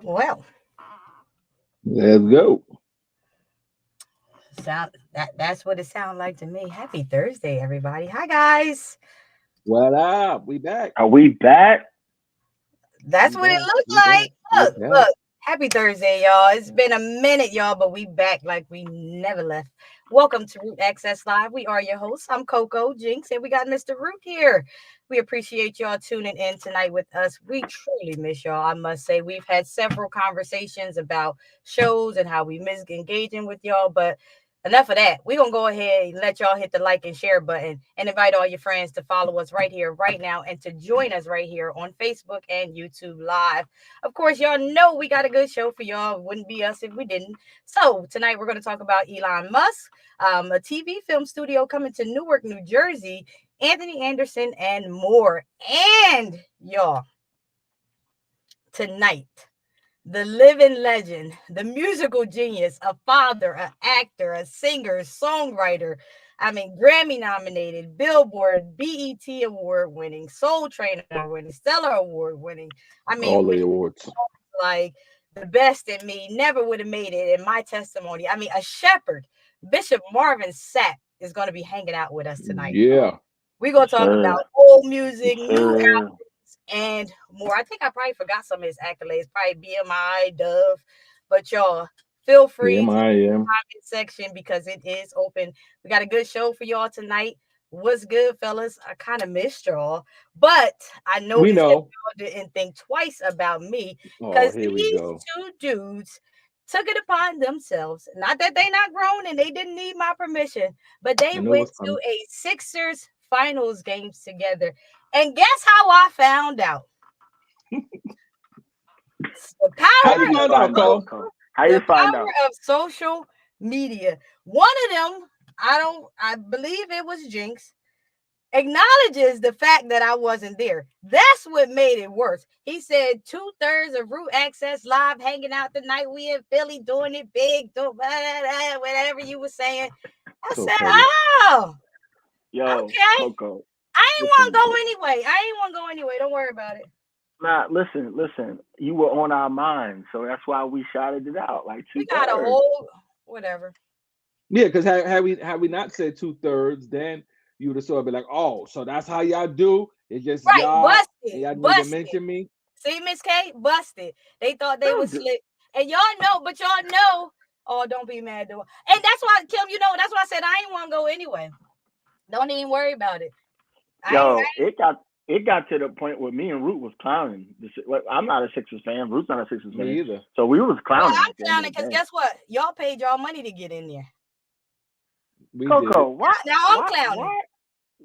Well, Let's go. that's what it sounds like to me. Happy Thursday, everybody. Hi guys. What up? We back. Are we back? That's We what it back. looks We back. like. We Look, back. look. Happy Thursday, y'all. It's been a minute, y'all, but we back like we never left. Welcome to Root Access Live. We are your hosts. I'm Coco Jinx, and we got Mr. Root here. We appreciate y'all tuning in tonight with us. We truly miss y'all. I must say, we've had several conversations about shows and how we miss engaging with y'all, but enough of that. We're going to go ahead and let y'all hit the like and share button and invite all your friends to follow us right here, right now, and to join us right here on Facebook and YouTube Live. Of course, y'all know we got a good show for y'all. It wouldn't be us if we didn't. So tonight we're going to talk about Elon Musk, a TV film studio coming to Newark, New Jersey, Anthony Anderson, and more. And y'all, tonight, the living legend, the musical genius, a father, an actor, a singer, songwriter. I mean, Grammy nominated, Billboard, BET award winning, Soul Train award winning, Stellar award winning. I mean, All with the awards. like the best in me, never would have made it in my testimony. I mean, a shepherd, Bishop Marvin Sapp is going to be hanging out with us tonight. Yeah. We're going Yes, to talk sir. about old Yes, music, new sir. and more. I think I probably forgot some of his accolades, probably BMI, Dove, but y'all feel free to TMIM. comment section because it is open. We got a good show for y'all tonight. What's good, fellas? I kind of missed y'all, but I We noticed that know. y'all didn't think twice about me Oh, because here we these go. two dudes took it upon themselves. Not that they not grown and they didn't need my permission, but they I know went what's to coming. a Sixers finals games together. And guess how I found out? The How How you do power you find of out, find out, Cole? Cole? How you the find out? power of social media. One of them, I believe it was Jinx, acknowledges the fact that I wasn't there. That's what made it worse. He said 2/3 of Root Access Live hanging out tonight. We in Philly doing it big, doing blah, blah, blah, whatever you were saying. I So said, petty. oh, Yo, okay. Coco, I ain't want to listen. go anyway. I ain't want to go anyway. Don't worry about it. Nah, listen. You were on our minds, so that's why we shouted it out like We two got a thirds. whole whatever. Yeah, because had we not said 2/3, then you would have sort of been like, oh, so that's how y'all do. It's just Right, y'all, and busted, y'all didn't even busted. mention me. See, Miss K, busted. They thought they Don't was do. slick, and y'all know, but y'all know. Oh, don't be mad though. And that's why, Kim. You know, that's why I said I ain't want to go anyway. Don't even worry about it. I ain't. Yo, it got to the point where me and Root was clowning. I'm not a Sixers fan. Root's not a Sixers fan, Me either. so we was Well, clowning I'm at the end of clowning the because day. guess what? Y'all paid y'all money to get in there. We Coco, did. why, Now I'm why, clowning. why?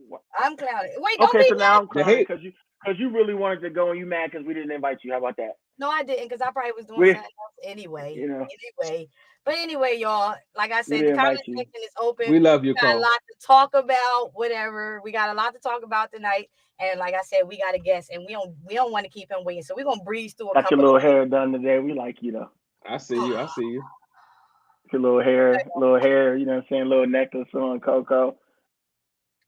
why? I'm clowning. Wait, don't Okay, be so mad. now I'm The clowning hate. because you really wanted to go and you mad because we didn't invite you. How about that? No, I didn't because I probably was doing We, something else anyway. you know, Anyway, but anyway, y'all. Like I we said, the didn't invite comment you. section is open. We love We you, got a Cole. lot to talk about. Whatever. We got a lot to talk about tonight. And like I said, we got a guest, and we don't want to keep him waiting. So we're gonna breeze through a Got your couple of little hair done today. We like you though. I see you. I see you. Your little hair. You know what I'm saying? Little necklace on, Coco.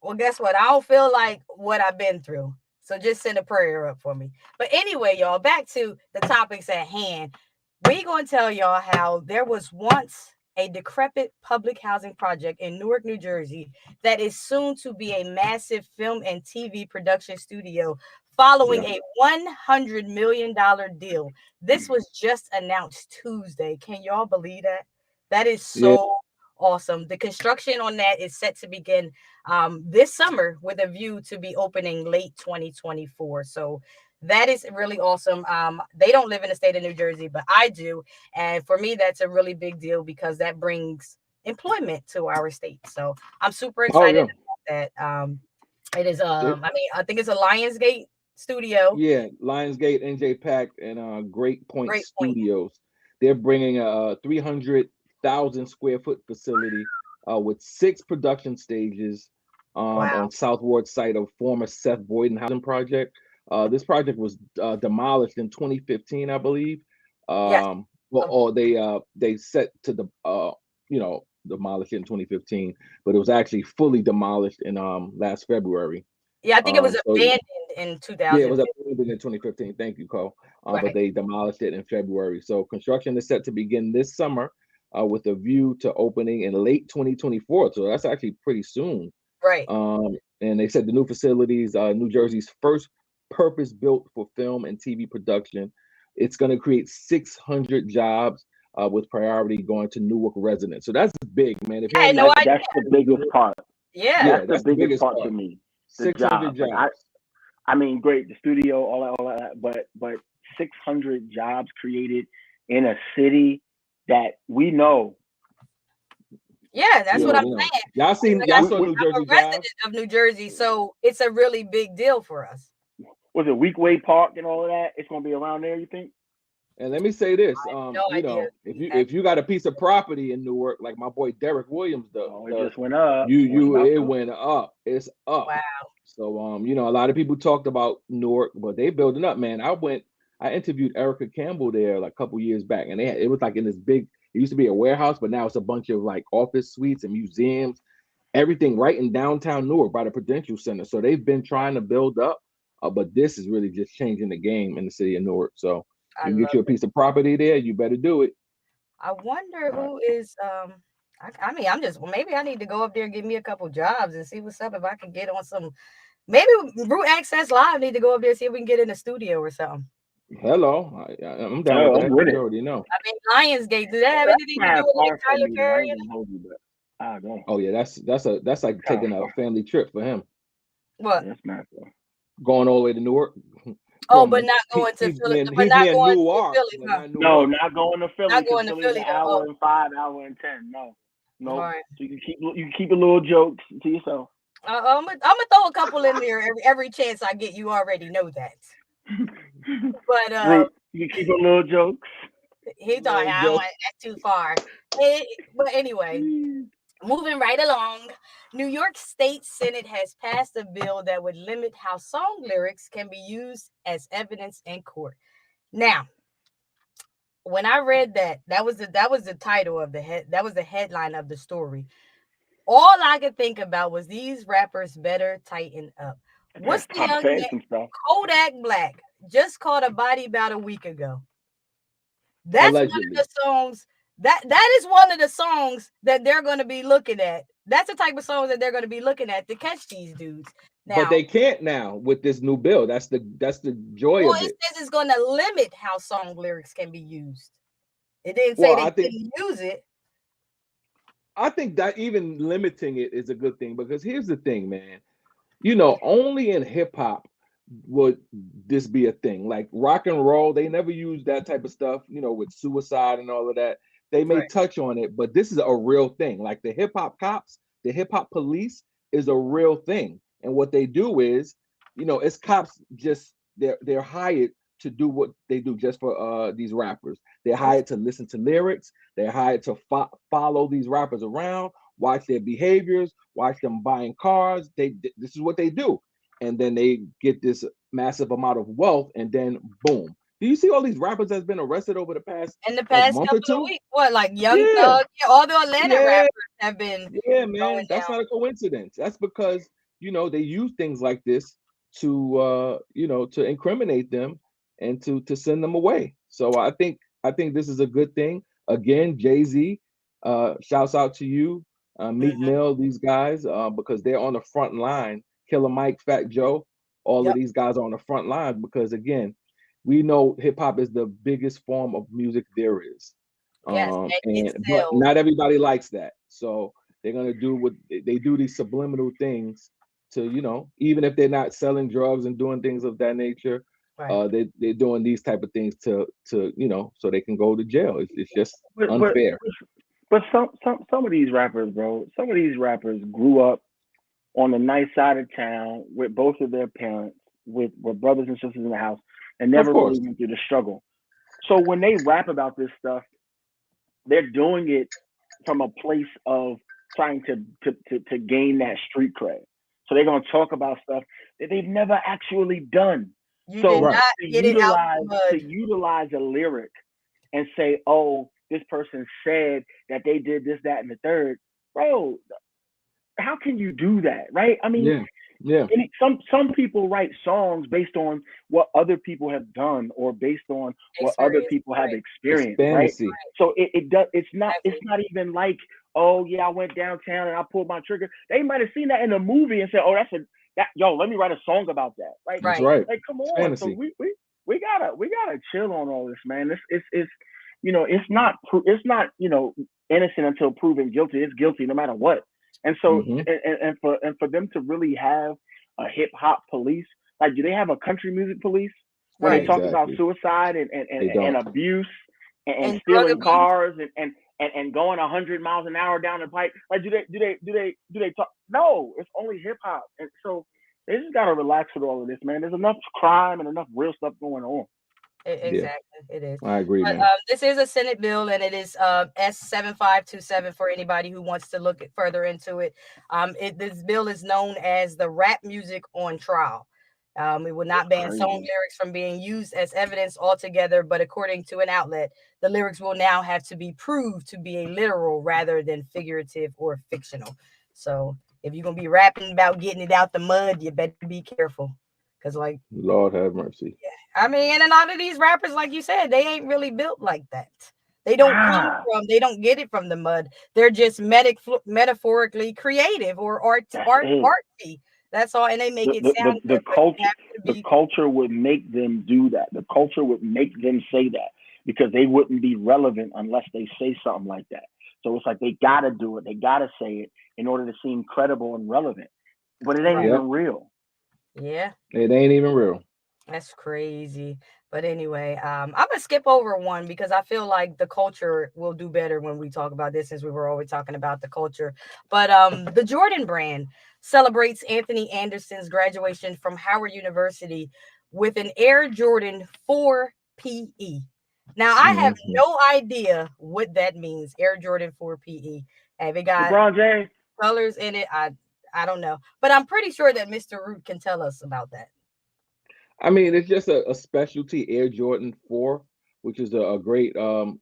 Well, guess what? I don't feel like what I've been through. So just send a prayer up for me. But anyway, y'all, back to the topics at hand. We're going to tell y'all how there was once a decrepit public housing project in Newark, New Jersey, that is soon to be a massive film and TV production studio following Yeah. a $100 million deal. This was just announced Tuesday. Can y'all believe that? That is Yeah. so awesome. The construction on that is set to begin this summer with a view to be opening late 2024. So that is really awesome. They don't live in the state of New Jersey, but I do. And for me, that's a really big deal because that brings employment to our state. So I'm super Oh excited yeah. about that. It is, They, I mean, I think it's a Lionsgate studio. yeah. Lionsgate, NJ Pack, and Great Point Great point. Studios. They're bringing a 300,000 square foot facility with 6 production stages Wow. on South Ward site of former Seth Boyden housing project. This project was demolished in 2015, I believe. Yes. Well, Um, or they set to the demolish it in 2015, but it was actually fully demolished in last February. Yeah, I think it was So abandoned in yeah, it was 2015. abandoned in 2015. Thank you, Cole. But Right. they demolished it in February. So construction is set to begin this summer, with a view to opening in late 2024. So that's actually pretty soon. Right. And they said the new facilities, New Jersey's first purpose built for film and TV production. It's going to create 600 jobs, with priority going to Newark residents. So that's big, man. If you I had ain't no never, idea. That's the biggest part. Yeah. yeah, That's the that's the biggest biggest part to part. me. The 600 job. Like jobs. I mean, great, the studio, all that, but 600 jobs created in a city that we know. Yeah, that's You what Yeah, I'm know, we know. saying. Y'all Like I saw said, New I'm a Jersey resident jobs. of New Jersey, so it's a really big deal for us. was it Weekway Park and all of that? It's gonna be around there, you think? And let me say this, No idea. if you got a piece of property in Newark, like my boy Derek Williams Oh, it does, just went up. It's you about it to. went up. It's up. Wow. So a lot of people talked about Newark, but they building up, man. I interviewed Erica Campbell there like a couple years back, and it was like in this big. It used to be a warehouse, but now it's a bunch of like office suites and museums, everything right in downtown Newark by the Prudential Center. So they've been trying to build up, but this is really just changing the game in the city of Newark. So I you can get love you a it. piece of property there, you better do it. I wonder Right. who is I mean I'm just well, maybe I need to go up there and get me a couple jobs and see what's up if I can get on some maybe Root Access Live need to go up there and see if we can get in the studio or something. Hello, I'm down with Oh, I'm that. with You it. already know. I mean Lionsgate, do that Well, have that's anything to kind do of with like far from Tyler me, but I Perry? ain't gonna hold you. But I don't. Oh yeah, that's like Kind of taking a far. family trip for him, What? That's not far. going all the way to Newark. Oh, but From not going to Philly, but he's not near going to Newark, Philly, but huh? not No, Newark. not going to Philly Not because going to Philly is an Philly though. hour Oh, and 5, hour and 10. No, all no. right. So you can keep your little jokes to yourself. I'm gonna throw a couple in there every chance I get. You already know that. But Root, you can keep your little jokes. he thought Little I don't Joe. want that's too far. But anyway, moving right along, New York State Senate has passed a bill that would limit how song lyrics can be used as evidence in court. Now, when I read that was the title of the head. That was the headline of the story. All I could think about was these rappers better tighten up. What's the Stop young saying man some stuff. Kodak Black just caught a body about a week ago? That's one of Allegedly. the songs that is one of the songs that they're going to be looking at. That's the type of songs that they're going to be looking at to catch these dudes. But Now, they can't now with this new bill. That's the joy well, of it it. says it's going to limit how song lyrics can be used. It didn't say Well, they couldn't use it. I think that even limiting it is a good thing because here's the thing, man. Only in hip hop would this be a thing. Like rock and roll, they never use that type of stuff, with suicide and all of that. They may Right. touch on it, but this is a real thing. Like the hip hop cops, the hip hop police is a real thing. And what they do is, it's cops just they're hired to do what they do just for these rappers. They're hired to listen to lyrics. They're hired to follow these rappers around, watch their behaviors, watch them buying cars. This is what they do, and then they get this massive amount of wealth, and then boom. Do you see all these rappers that's been arrested over the past In the like past month or couple of two? weeks, what like Young Yeah, Thug, yeah, all the Atlanta yeah, rappers have been yeah, going man. That's down. not a coincidence. That's because they use things like this to incriminate them and to send them away. So I think this is a good thing. Again, Jay-Z, shouts out to you, Meek Mhm. Mill, these guys, because they're on the front line. Killer Mike, Fat Joe, all of Yep. these guys are on the front lines because again, we know hip hop is the biggest form of music there is. Yes, and it But sells. not everybody likes that. So they're gonna do what they do, these subliminal things to, even if they're not selling drugs and doing things of that nature, Right. they're doing these type of things to so they can go to jail. It's just But but unfair. but some of these rappers, bro. Some of these rappers grew up on the nice side of town with both of their parents, with brothers and sisters in the house, and Of never really course. went through the struggle. So when they rap about this stuff, they're doing it from a place of trying to gain that street cred. So they're gonna talk about stuff that they've never actually done. You did So Right. not get it out the to mud. utilize a lyric and say, "Oh, this person said that they did this, that, and the third," bro. How can you do that, right? I mean, Yeah. Yeah. Some people write songs based on what other people have done or based on what other Experience, people have right? It's experienced, right? fantasy. So it does. It's Exactly. not even like, oh yeah, I went downtown and I pulled my trigger. They might have seen that in a movie and said, oh, yo, let me write a song about that, right? That's Right. right. Like, come It's on. So fantasy. we gotta chill on all this, man. It's it's not innocent until proven guilty. It's guilty no matter what. And so Hmm. and for them to really have a hip hop police, like, do they have a country music police where they Right. talk about Exactly. suicide and and, They and, and don't. abuse and And drug stealing abuse. cars and going 100 miles an hour down the pipe? Like, do they talk? No, it's only hip hop. And so they just gotta relax with all of this, man. There's enough crime and enough real stuff going on. Yeah, Exactly, it is. I agree, But man. this is a Senate bill, and it is S7527 for anybody who wants to look further into it. This bill is known as the rap music on trial. It will not ban song Crazy. lyrics from being used as evidence altogether, but according to an outlet, the lyrics will now have to be proved to be a literal rather than figurative or fictional. So if you're gonna be rapping about getting it out the mud, you better be careful, because like Lord have mercy. I mean, and a lot of these rappers, like you said, they ain't really built like that. Nah, They don't get it from the mud. They're just metaphorically creative or that's it. artsy. That's all, and they make the, it the, sound the, the good, but you culture have to the be culture would make them do that. The culture would make them say that because they wouldn't be relevant unless they say something like that. So it's like they gotta do it. They gotta say it in order to seem credible and relevant. But it ain't right. Yep. even real. Yeah, It ain't even real. that's crazy. But anyway, I'm gonna skip over one because I feel like the culture will do better when we talk about this, since we were always talking about the culture. But the Jordan brand celebrates Anthony Anderson's graduation from Howard University with an Air Jordan 4 PE. Now I have Hmm. no idea what that means. Air Jordan 4 PE. Have it got LeBron James. colors in it? I don't know, but I'm pretty sure that Mr. Root can tell us about that. I mean, it's just a specialty Air Jordan 4, which is a great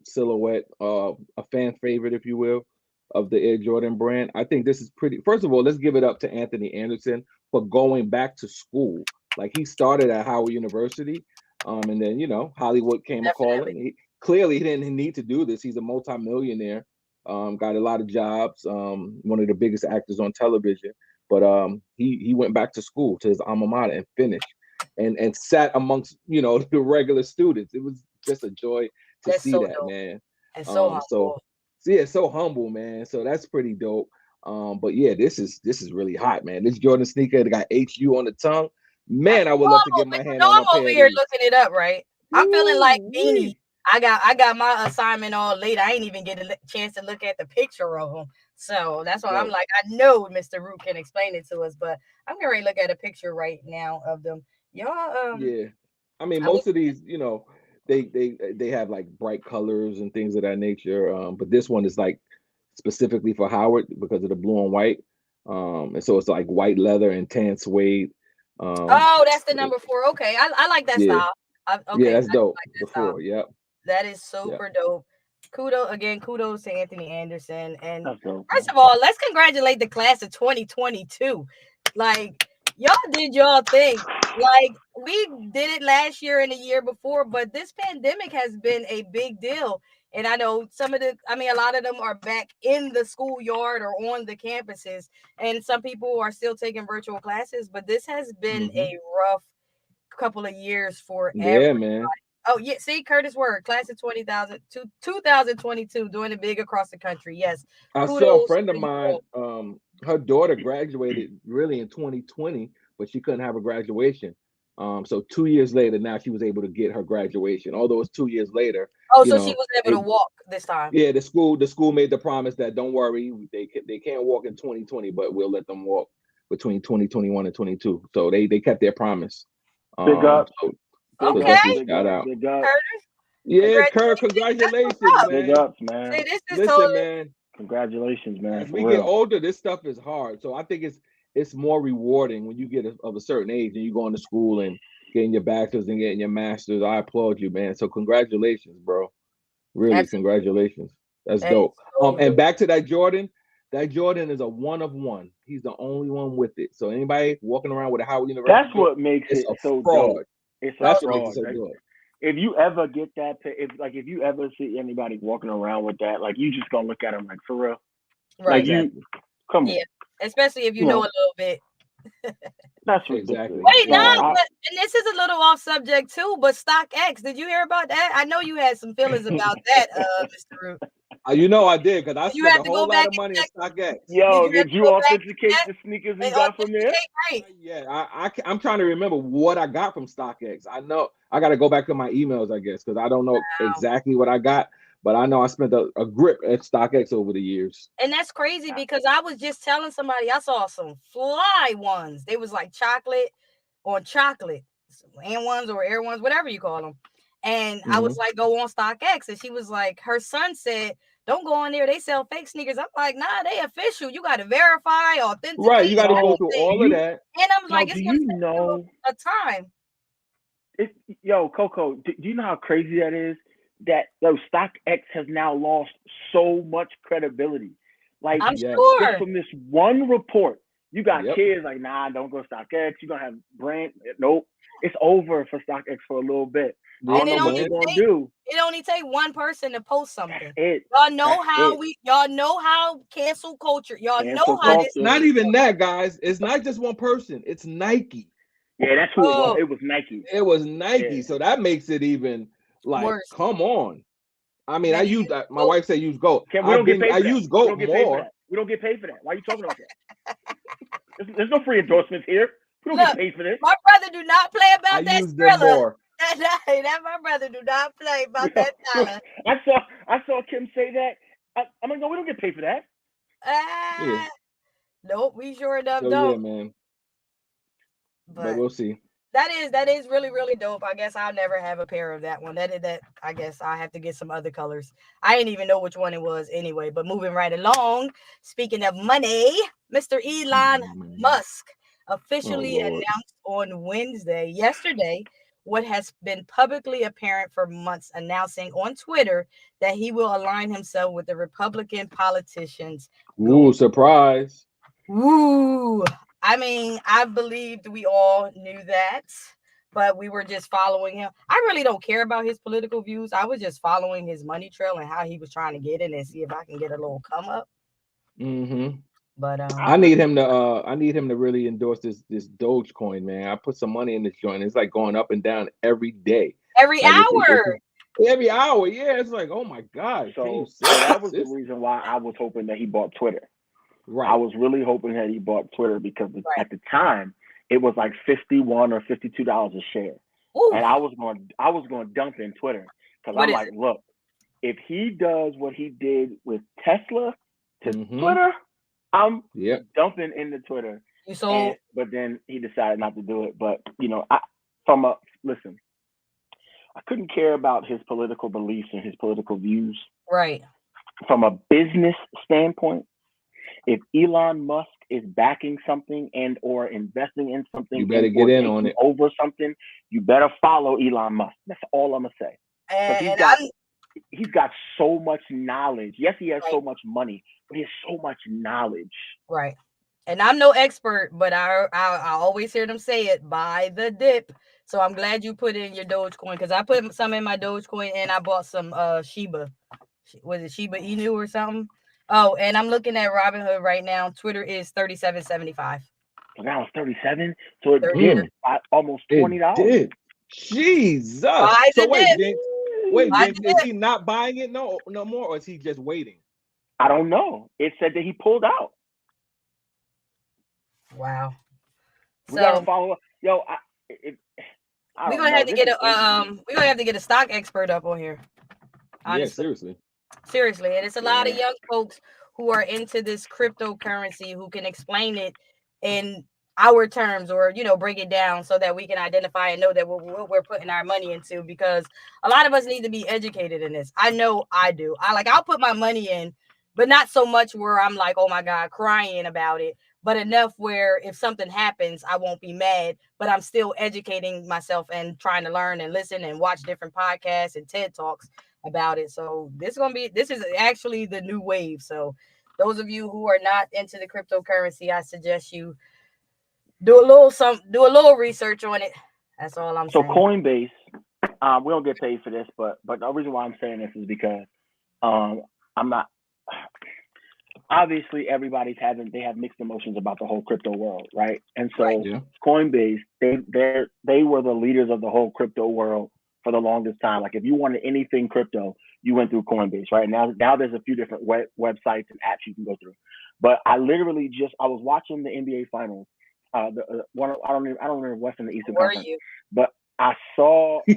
silhouette, a fan favorite, if you will, of the Air Jordan brand. I think this is pretty. First of all, let's give it up to Anthony Anderson for going back to school. Like, he started at Howard University, and then Hollywood came a Definitely. calling. Clearly, he didn't need to do this. He's a multimillionaire, got a lot of jobs, one of the biggest actors on television. But he went back to school to his alma mater and finished and sat amongst the regular students. It was just a joy to That's see so that, dope man. and so So humble. yeah, so humble, man. So that's pretty dope. But yeah, this is really hot, man. This Jordan sneaker that got HU on the tongue. That's Man, I would love to normal, get but my you hand know on a I'm pair over of here these. looking it up, right? I'm feeling like Beanie. Woo-wee. I got my assignment all late. I ain't even get a chance to look at the picture of them. So that's why I'm Dope. like, I know Mr. Root can explain it to us, but I'm gonna look at a picture right now of them. Y'all, Yeah. I mean, I was most of these, they have like bright colors and things of that nature. But this one is like specifically for Howard because of the blue and white. And so it's like white leather and tan suede. Um, oh, that's the number 4. Okay, I like that yeah, style. yeah, Okay, I that's dope. like The that style. four, yep, That is yep. super dope. Kudos to Anthony Anderson. And That's dope, first man. of all, let's congratulate the class of 2022. Like, y'all did y'all thing. Like, we did it last year and the year before, but this pandemic has been a big deal. And I know a lot of them are back in the schoolyard or on the campuses, and some people are still taking virtual classes, but this has been Hmm. a rough couple of years for Yeah, every. man. Oh, yeah. See, Curtis Word, class of 2022, doing it big across the country. Yes. I saw a Kudos friend of for you mine. all. Her daughter graduated really in 2020, but she couldn't have a graduation. So 2 years later, now she was able to get her graduation. Although it's 2 years later, Oh, you so she know, was able to they walk this time. yeah, the school made the promise that don't worry, they can't walk in 2020, but we'll let them walk between 2021 and 22. So they kept their promise. Big Um, ups, so big so Okay, ups, definitely big shout ups, out. big ups, Curtis. Yeah, Kirk, Congratulations. That's what's congratulations, up. big man. ups, man. See, this is Listen, totally man, Congratulations, man, as for we get real. older, this stuff is hard. So I think it's more rewarding when you get of a certain age and you go into school and getting your bachelor's and getting your master's. I applaud you, man. So congratulations, bro. Really, absolutely. congratulations. That's That is dope. so And dope. back to that Jordan. That Jordan is a one of one. He's the only one with it. So anybody walking around with a Howard University, That's what makes it's it a so fraud. dope. It's That's a what makes it fraud. so Like, good. if you ever get that, if you ever see anybody walking around with that, like, you just gonna look at them like, for real. Right. Like, you come on. Yeah. Especially if you You know know. a little bit. That's Exactly. ridiculous. Wait, no, Nah, but and this is a little off subject too, but StockX, did you hear about that? I know you had some feelings about that, Mr. Root. You know I did, because I You spent have a to whole go lot back of money and at StockX. Yo, Did you have did to you go back and authenticate check? the sneakers They you got from there? authenticate, right? Yeah, I'm trying to remember what I got from StockX. I know I got to go back to my emails, I guess, because I don't know exactly what I got, but I know I spent a grip at StockX over the years. And that's crazy because I was just telling somebody I saw some fly ones. They was like chocolate on chocolate, and ones or air ones, whatever you call them. And I was like, go on StockX, and she was like, her son said, don't go on there. They sell fake sneakers. I'm like, nah, they official. You got to verify, authenticate. Right, you got to go through everything. all of that. And I'm like, Yo, it's do gonna you take know? a time. Yo, Coco, do you know how crazy that is? That StockX has now lost so much credibility. Like, I'm Yes. sure. just from this one report, you got Yep. kids like, nah, don't go StockX. You're gonna have brand. Nope, it's over for StockX for a little bit. I don't And know what they're gonna do. It only take one person to post something. It. Y'all know That's how it. y'all know how cancel culture. Y'all know Cancel how But this it's not thing even that, guys. It's not just one person. It's Nike. Yeah, that's who it was. Oh. It was Nike. It was Nike. Yeah. So that makes it even like, worse. come on. I mean, Then I you use that. My Goat. wife said use GOAT. We don't get paid I for that. use We GOAT don't get paid for more. that. We don't get paid for that. Why are you talking about that? There's no free endorsements here. We don't Look, get paid for this. My brother do not play I about that use them Skrilla. more. That my brother do not play about that dollar. I saw Kim say that. I'm like, no, we don't get paid for that. Yeah. Nope, we sure enough So don't. yeah, man. But But we'll see. that is really, really dope. I guess I'll never have a pair of that one. That I guess I have to get some other colors. I didn't even know which one it was anyway. But moving right along, speaking of money, Mr. Elon Musk officially announced on yesterday, what has been publicly apparent for months, announcing on Twitter that he will align himself with the Republican politicians. Ooh, surprise. Woo! I mean, I believed we all knew that, but we were just following him. I really don't care about his political views. I was just following his money trail and how he was trying to get in and see if I can get a little come up. But I need him to really endorse this Dogecoin, man. I put some money in this joint. It's like going up and down every day. Every hour. Every hour, yeah. It's like, oh my God. So that was the reason why I was hoping that he bought Twitter. Right. I was really hoping that he bought Twitter because at the time it was like $51 or $52 a share. Ooh. And I was going to dump in Twitter because I'm like, look, if he does what he did with Tesla to Twitter, I'm dumping into Twitter. But then he decided not to do it. But listen, I couldn't care about his political beliefs and his political views. Right. From a business standpoint, if Elon Musk is backing something and or investing in something, you better get in on it. Over something, you better follow Elon Musk. That's all I'm gonna say. He's got so much knowledge. Yes, he has so much money, but he has so much knowledge. Right. And I'm no expert, but I always hear them say it, buy the dip. So I'm glad you put in your Dogecoin, because I put some in my Dogecoin and I bought some Shiba. Was it Shiba Inu or something? Oh, and I'm looking at Robinhood right now. Twitter is $37.75. So now it's 37. So it did almost $20. Jesus. So wait, Jinx, is he not buying it no more, or is he just waiting? I don't know. It said that he pulled out. Wow. We gotta follow up. Yo, we're gonna have to get a stock expert up on here. Honestly. Yeah, seriously, and it's a lot of young folks who are into this cryptocurrency who can explain it in our terms, or break it down so that we can identify and know that what we're putting our money into, because a lot of us need to be educated in this. I know I do. I'll put my money in, but not so much where I'm like, oh my God, crying about it, but enough where if something happens, I won't be mad, but I'm still educating myself and trying to learn and listen and watch different podcasts and TED Talks about it. So this is actually the new wave. So those of you who are not into the cryptocurrency, I suggest you do a little research on it. That's all I'm So saying. Coinbase, we don't get paid for this, but the reason why I'm saying this is because I'm not. Obviously, they have mixed emotions about the whole crypto world, right? And so Right. Yeah. Coinbase, they were the leaders of the whole crypto world for the longest time. Like if you wanted anything crypto, you went through Coinbase, right? Now there's a few different websites and apps you can go through. But I was watching the NBA finals. I don't remember Western or Eastern Were Conference, you but I saw in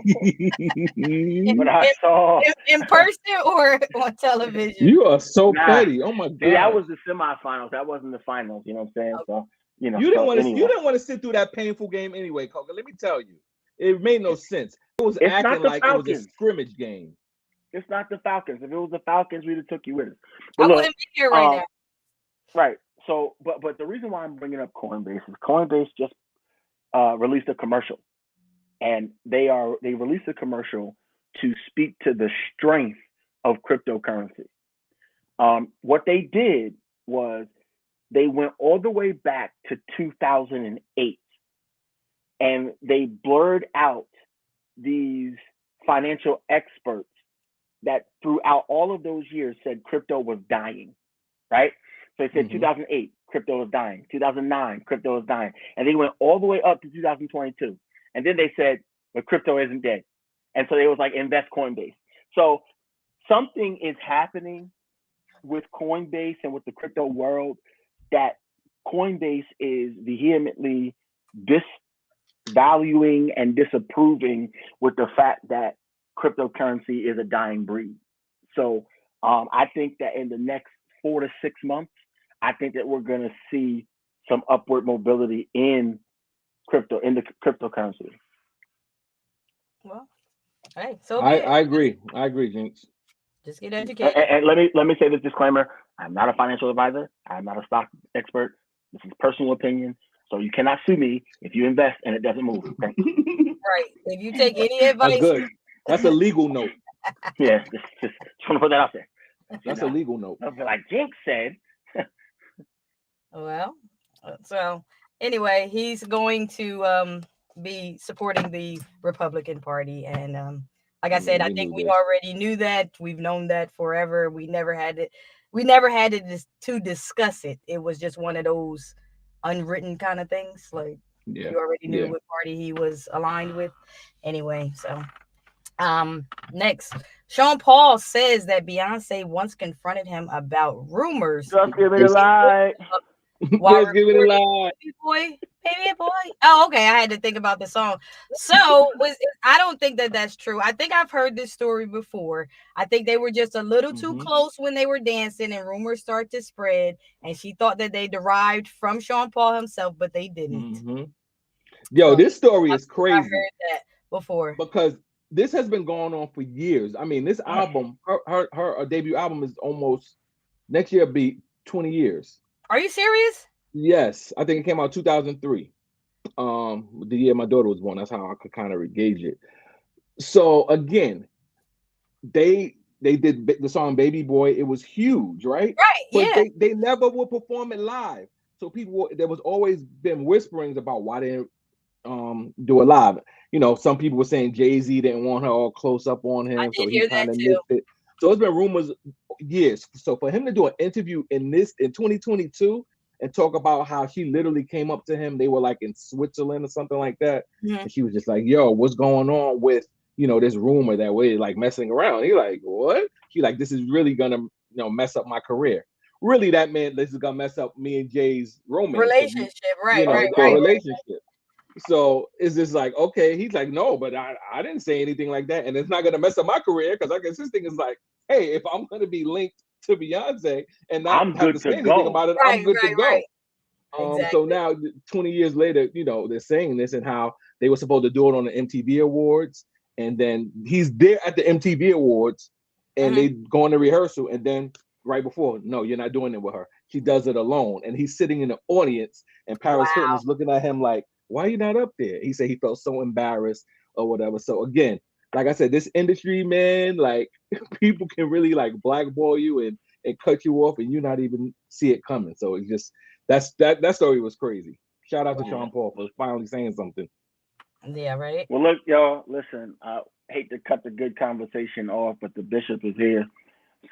person or on television? You are so Nah. petty. Oh my See, god. that was the semifinals. That wasn't the finals. You know what I'm saying? So You didn't want to. anyway. You didn't want to sit through that painful game anyway, Coca. Let me tell you, it made no sense. It was It's not acting the like it was a Falcons. scrimmage game. It's not the Falcons. If it was the Falcons, we'd have took you with us. I wouldn't be here right now. Right. So, but the reason why I'm bringing up Coinbase is Coinbase just released a commercial, and they released a commercial to speak to the strength of cryptocurrency. What they did was they went all the way back to 2008, and they blurred out these financial experts that throughout all of those years said crypto was dying, right? So they said 2008, crypto was dying. 2009, crypto was dying. And they went all the way up to 2022. And then they said, but crypto isn't dead. And so they was like, invest Coinbase. So something is happening with Coinbase and with the crypto world that Coinbase is vehemently disvaluing and disapproving with the fact that cryptocurrency is a dying breed. So I think that in the next 4 to 6 months, I think that we're going to see some upward mobility in the cryptocurrency. Well, hey, so I agree. I agree, Jinx. just get educated. And let me say this disclaimer: I'm not a financial advisor. I'm not a stock expert. This is personal opinion. So you cannot sue me if you invest and it doesn't move. Okay? Right. If you take any advice, That's good. That's a legal note. Yeah, just want to put that out there. That's a legal note. Like Jinx said. Well, so anyway, he's going to be supporting the Republican Party, and like I said, I think we already knew that. We've known that forever. We never had it. We never had it to discuss it. It was just one of those unwritten kind of things. Like you already knew what party he was aligned with. Anyway, so next, Sean Paul says that Beyonce once confronted him about rumors. Just give it a lie. Just give it a lie. Baby boy. Oh, okay. I had to think about the song. So I don't think that that's true. I think I've heard this story before. I think they were just a little too close when they were dancing, and rumors start to spread. And she thought that they derived from Sean Paul himself, but they didn't. Yo, this story is crazy. I heard that before because this has been going on for years. I mean, this album, her debut album is almost next year be 20 years. Are you serious? Yes, I think it came out 2003. The year my daughter was born. That's how I could kind of gauge it. So again, they did the song "Baby Boy." It was huge, right? Right. But they never would perform it live. So there was always been whisperings about why they didn't do it live. You know, some people were saying Jay-Z didn't want her all close up on him, so he kind of missed it. So it's been rumors years. So for him to do an interview in 2022 and talk about how she literally came up to him, they were like in Switzerland or something like that, and she was just like, "Yo, what's going on with this rumor that we're like messing around?" He like, "What?" She like, "This is really gonna mess up my career." Really, that meant this is gonna mess up me and Jay's relationship, right? Relationship. So it's just like, okay, he's like, no, but I didn't say anything like that, and it's not gonna mess up my career because I guess his thing is like, hey, if I'm gonna be linked to Beyonce and not have to say anything about it, I'm good to go. Right. Exactly. So now 20 years later, they're saying this and how they were supposed to do it on the MTV Awards, and then he's there at the MTV Awards, and they go on the rehearsal, and then right before, no, you're not doing it with her. She does it alone, and he's sitting in the audience, and Paris Hilton is looking at him like, why are you not up there? He said he felt so embarrassed or whatever. So again, like I said, this industry, man, like people can really like blackball you and and cut you off, and you not even see it coming. So it's just that story was crazy. Shout out to Sean Paul for finally saying something. Yeah, right. Well, look, y'all, listen, I hate to cut the good conversation off, but the bishop is here.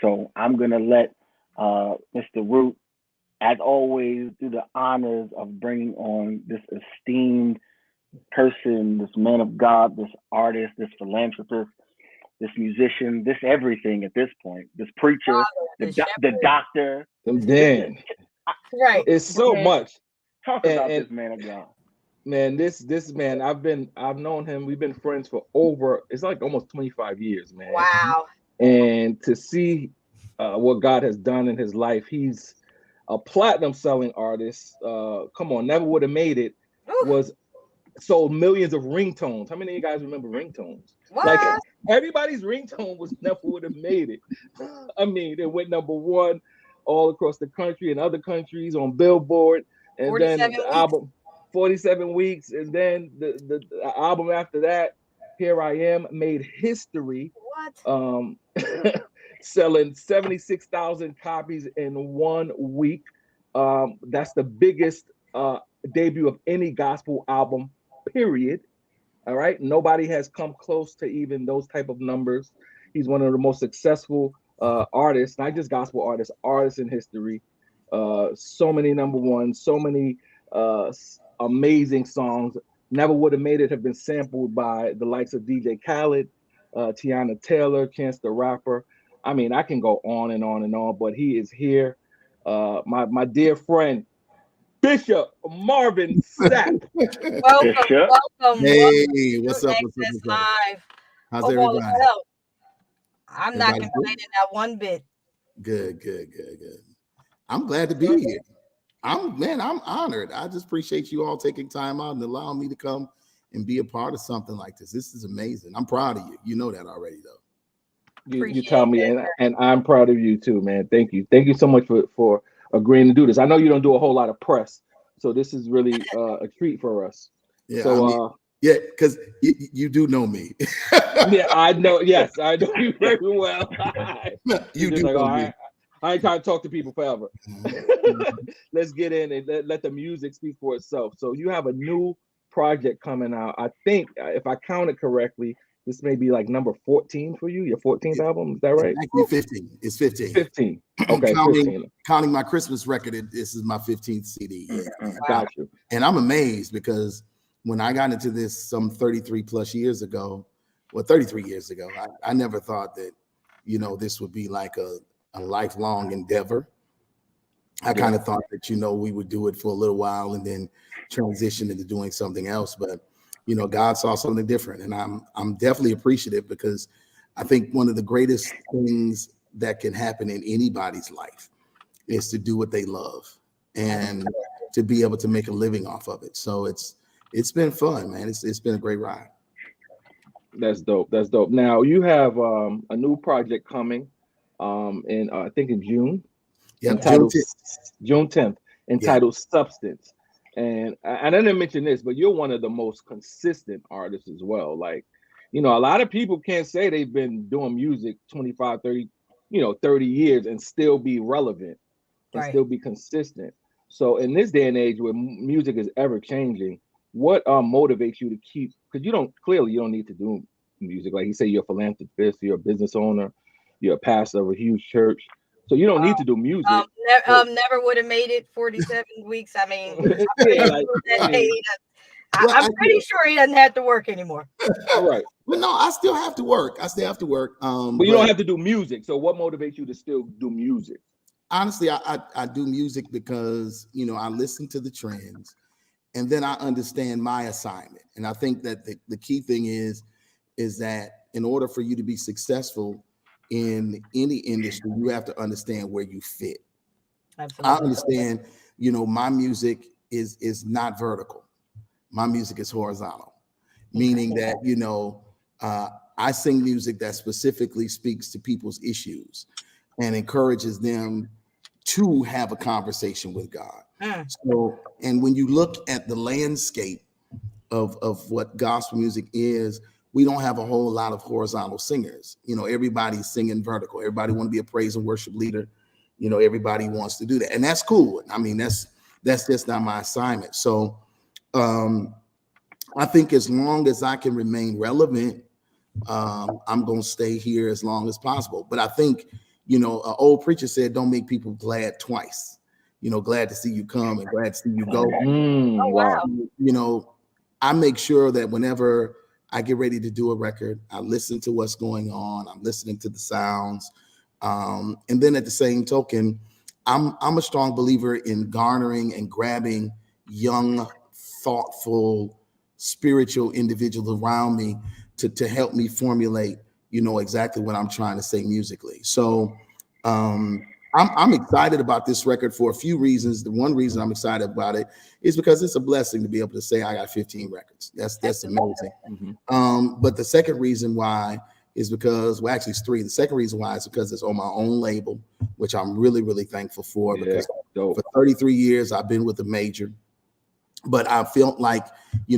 So I'm going to let Mr. Root, as always, do the honors of bringing on this esteemed person, this man of God, this artist, this philanthropist, this musician, this everything at this point, this preacher, the doctor. Then, right. It's so much. Talk about this man of God. Man, this man, I've known him. We've been friends for over, it's like almost 25 years, man. Wow. And to see what God has done in his life, he's a platinum selling artist. Come on, never would have made it. Was sold millions of ringtones. How many of you guys remember ringtones? What? Like everybody's ringtone was never would have made it. I mean, it went number one all across the country and other countries on Billboard. And then the album, 47 weeks. And then the album after that, Here I Am, made history. What? Selling 76,000 copies in 1 week. That's the biggest debut of any gospel album, period. All right. Nobody has come close to even those type of numbers. He's one of the most successful artists, not just gospel artists in history. So many number ones, so many amazing songs. Never would have made it have been sampled by the likes of DJ Khaled, Tiana Taylor, Chance the Rapper. I mean, I can go on and on and on, but he is here. My dear friend, Bishop Marvin Sapp. Welcome. Hey, what's up? Live. How's everybody? I'm not complaining that one bit. Good. I'm glad to be here. I'm honored. I just appreciate you all taking time out and allowing me to come and be a part of something like this. This is amazing. I'm proud of you. You know that already, though. You tell me, and I'm proud of you too, man. Thank you so much for agreeing to do this. I know you don't do a whole lot of press, so this is really a treat for us. Yeah, so because you do know me. Yeah, I know. Yes, I know you very well. You do know me. I ain't trying to talk to people forever. Let's get in and let the music speak for itself. So you have a new project coming out. I think, if I counted correctly, this may be like number 14 for you, your 14th album. Is that right? Actually 15. It's 15. 15. Okay, counting my Christmas record, this is my 15th CD. Yeah. Got you. And I'm amazed because when I got into this some 33 years ago, I never thought that, this would be like a lifelong endeavor. I kind of thought that, we would do it for a little while and then transition into doing something else. But, God saw something different. And I'm definitely appreciative because I think one of the greatest things that can happen in anybody's life is to do what they love and to be able to make a living off of it. So it's been fun, man. It's been a great ride. That's dope. Now you have a new project coming in I think in June. Yeah, June 10th, entitled Substance. And I didn't mention this, but you're one of the most consistent artists as well. Like, a lot of people can't say they've been doing music 25, 30 years and still be relevant and still be consistent. So in this day and age where music is ever changing, what motivates you to keep, because you don't need to do music. Like you say, you're a philanthropist, you're a business owner, you're a pastor of a huge church. So you don't need to do music. Never would have made it 47 weeks. I mean, I'm pretty sure he doesn't have to work anymore. Right. Well, no, I still have to work. But you don't have to do music. So what motivates you to still do music? Honestly, I do music because, I listen to the trends and then I understand my assignment. And I think that the key thing is that in order for you to be successful in any industry, you have to understand where you fit. Absolutely. I understand, my music is not vertical. My music is horizontal, meaning that, I sing music that specifically speaks to people's issues and encourages them to have a conversation with God. So, and when you look at the landscape of what gospel music is, we don't have a whole lot of horizontal singers. Everybody's singing vertical. Everybody want to be a praise and worship leader. everybody wants to do that, and that's cool. I mean, that's just not my assignment. So I think as long as I can remain relevant, I'm going to stay here as long as possible. But I think, an old preacher said, don't make people glad twice. Glad to see you come and glad to see you go. Wow. I make sure that whenever I get ready to do a record, I listen to what's going on. I'm listening to the sounds. And then at the same token, I'm a strong believer in garnering and grabbing young, thoughtful, spiritual individuals around me to help me formulate, exactly what I'm trying to say musically. So I'm excited about this record for a few reasons. The one reason I'm excited about it is because it's a blessing to be able to say I got 15 records. That's amazing. Mm-hmm. But the second reason why is because, well, actually it's three. The second reason why is because it's on my own label, which I'm really, really thankful for, because for 33 years I've been with a major, but I felt like,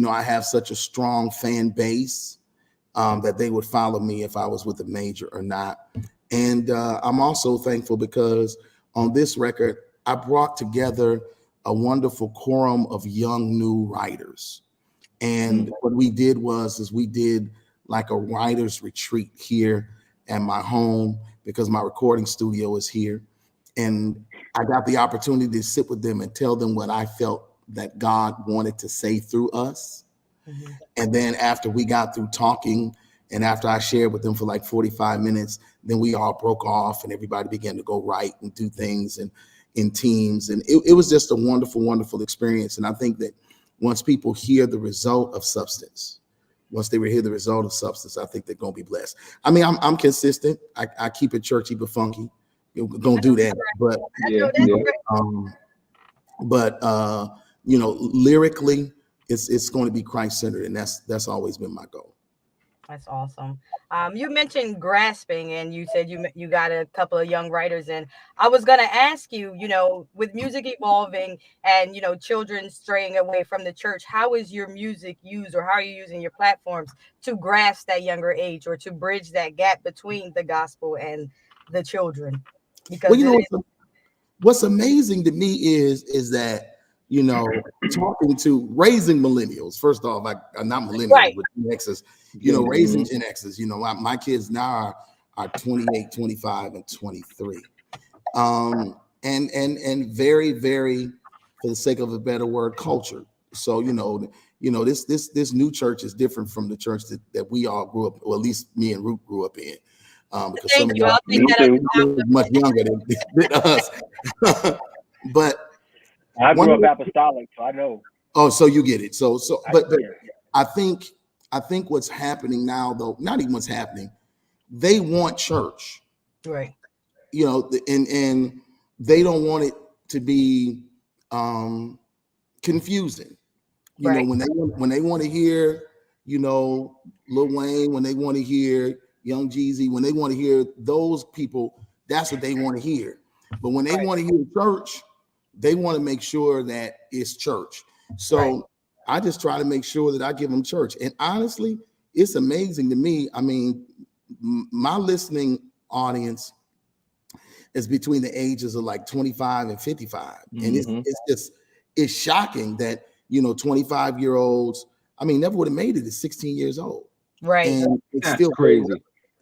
I have such a strong fan base that they would follow me if I was with a major or not. And I'm also thankful because on this record, I brought together a wonderful quorum of young new writers. And what we did was we did like a writer's retreat here at my home, because my recording studio is here. And I got the opportunity to sit with them and tell them what I felt that God wanted to say through us. Mm-hmm. And then after we got through talking, and after I shared with them for like 45 minutes, then we all broke off and everybody began to go write and do things and in teams. And it was just a wonderful, wonderful experience. And I think that once people hear the result of substance, I think they're going to be blessed. I mean, I'm consistent. I keep it churchy but funky. You're going to do that. But lyrically, it's going to be Christ-centered, and that's always been my goal. That's awesome. You mentioned grasping, and you said you got a couple of young writers in. I was going to ask you, with music evolving and, children straying away from the church, how is your music used, or how are you using your platforms to grasp that younger age, or to bridge that gap between the gospel and the children? Because what's amazing to me is that, talking to raising millennials. First off, I'm not millennials, right, but Gen Xers, raising Gen Xers. My kids now are 28, 25, and 23. And very, very, for the sake of a better word, culture. So, this new church is different from the church that we all grew up, or at least me and Root grew up in. Because some of y'all are much younger than us. But I grew up apostolic, so I know. Oh, so you get it. But I think what's happening now, though, not even what's happening, they want church, right? And they don't want it to be confusing. Right. When they want to hear, Lil Wayne, when they want to hear Young Jeezy, when they want to hear those people, that's what they want to hear. But when they want to hear church, they want to make sure that it's church. So I just try to make sure that I give them church. And honestly, it's amazing to me. I mean, my listening audience is between the ages of like 25 and 55. Mm-hmm. And it's shocking that, 25-year-olds, I mean, never would have made it at 16 years old. Right. And it's That's still crazy.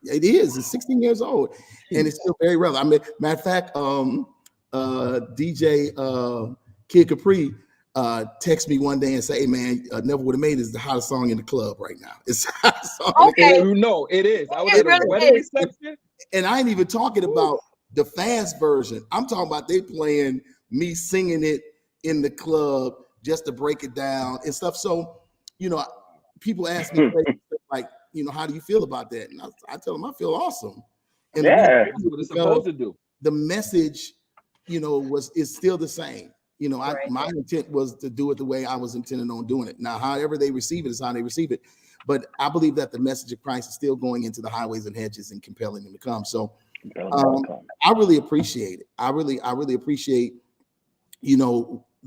It is. It's 16 years old. And it's still very relevant. I mean, matter of fact, DJ Kid Capri text me one day and say, "Hey man, Never Would Have Made It is the hottest song in the club right now." It's the hottest song. Okay. No, it is. I was at a wedding reception. And I ain't even talking about the fast version. I'm talking about they playing me singing it in the club just to break it down and stuff. So, people ask me like, how do you feel about that? And I tell them I feel awesome. And that's what it's supposed to do. The message, is still the same. My intent was to do it the way I was intending on doing it. Now, however they receive it is how they receive it. But I believe that the message of Christ is still going into the highways and hedges and compelling them to come. So I really appreciate it. I really appreciate,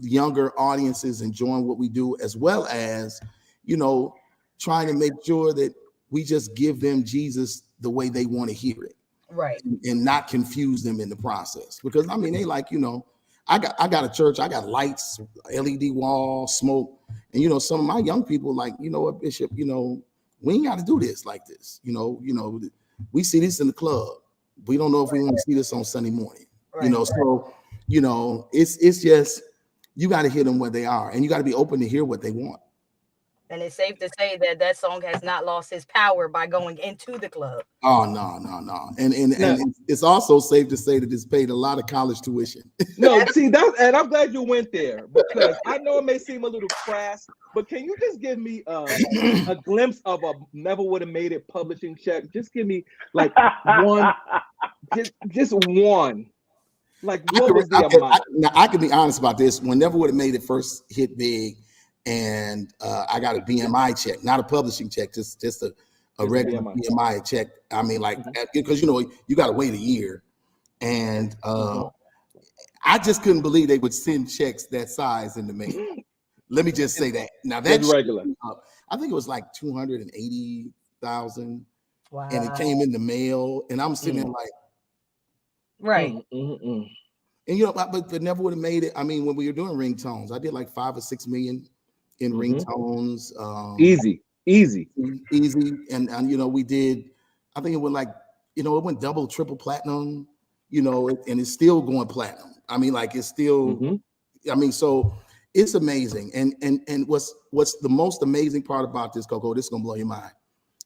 younger audiences enjoying what we do, as well as, trying to make sure that we just give them Jesus the way they want to hear it. Right. and not confuse them in the process. Because I mean, they like, I got a church, I got lights, LED wall, smoke, and some of my young people like, you know what, Bishop, we ain't got to do this like this. We see this in the club. We don't know if we want to see this on Sunday morning. Right. So it's just you got to hit them where they are, and you got to be open to hear what they want. And it's safe to say that song has not lost its power by going into the club. Oh no. And it's also safe to say that it's paid a lot of college tuition. No, see that, and I'm glad you went there, because I know it may seem a little crass, but can you just give me a glimpse of a Never Would Have Made It publishing check? Just give me like one, just one. Like, what was the amount? Now I can be honest about this. When Never Would Have Made It first hit big, and I got a BMI check, not a publishing check, just a regular BMI check. I mean, like, because you got to wait a year, and I just couldn't believe they would send checks that size in the mail. Let me just say that. Now that's regular. I think it was like 280,000, Wow. and it came in the mail, and I'm sitting there like, right. And but Never Would Have Made It. I mean, when we were doing ringtones, I did like 5 or 6 million in ringtones. Easy. And we did, I think it went like, it went double, triple platinum, and it's still going platinum. I mean, like, it's still, I mean, so it's amazing. And what's the most amazing part about this, Coco, this is gonna blow your mind.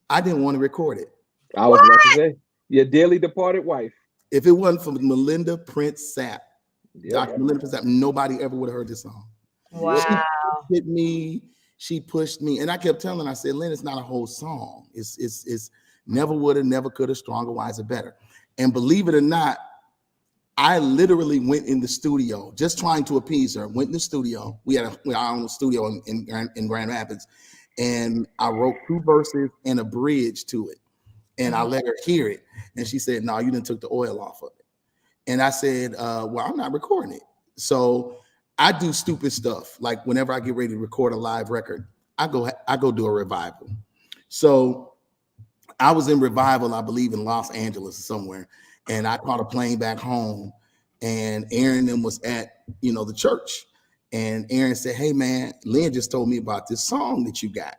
I didn't want to record it. I was about to say, your dearly departed wife. If it wasn't for Melinda Prince Sapp, Dr. Melinda Prince Sapp, nobody ever would have heard this song. Wow. She hit me, she pushed me, and I kept telling her, I said, Lynn, it's not a whole song. It's never would have, never could have, stronger, wiser, better. And believe it or not, I literally went in the studio just trying to appease her. Went in the studio. We had our own studio in Grand Rapids, and I wrote 2 verses and a bridge to it. And I let her hear it. And she said, no, you done took the oil off of it. And I said, well, I'm not recording it. So I do stupid stuff. Like whenever I get ready to record a live record, I go do a revival. So I was in revival, I believe in Los Angeles or somewhere. And I caught a plane back home, and Aaron and them was at, the church. And Aaron said, hey man, Lynn just told me about this song that you got.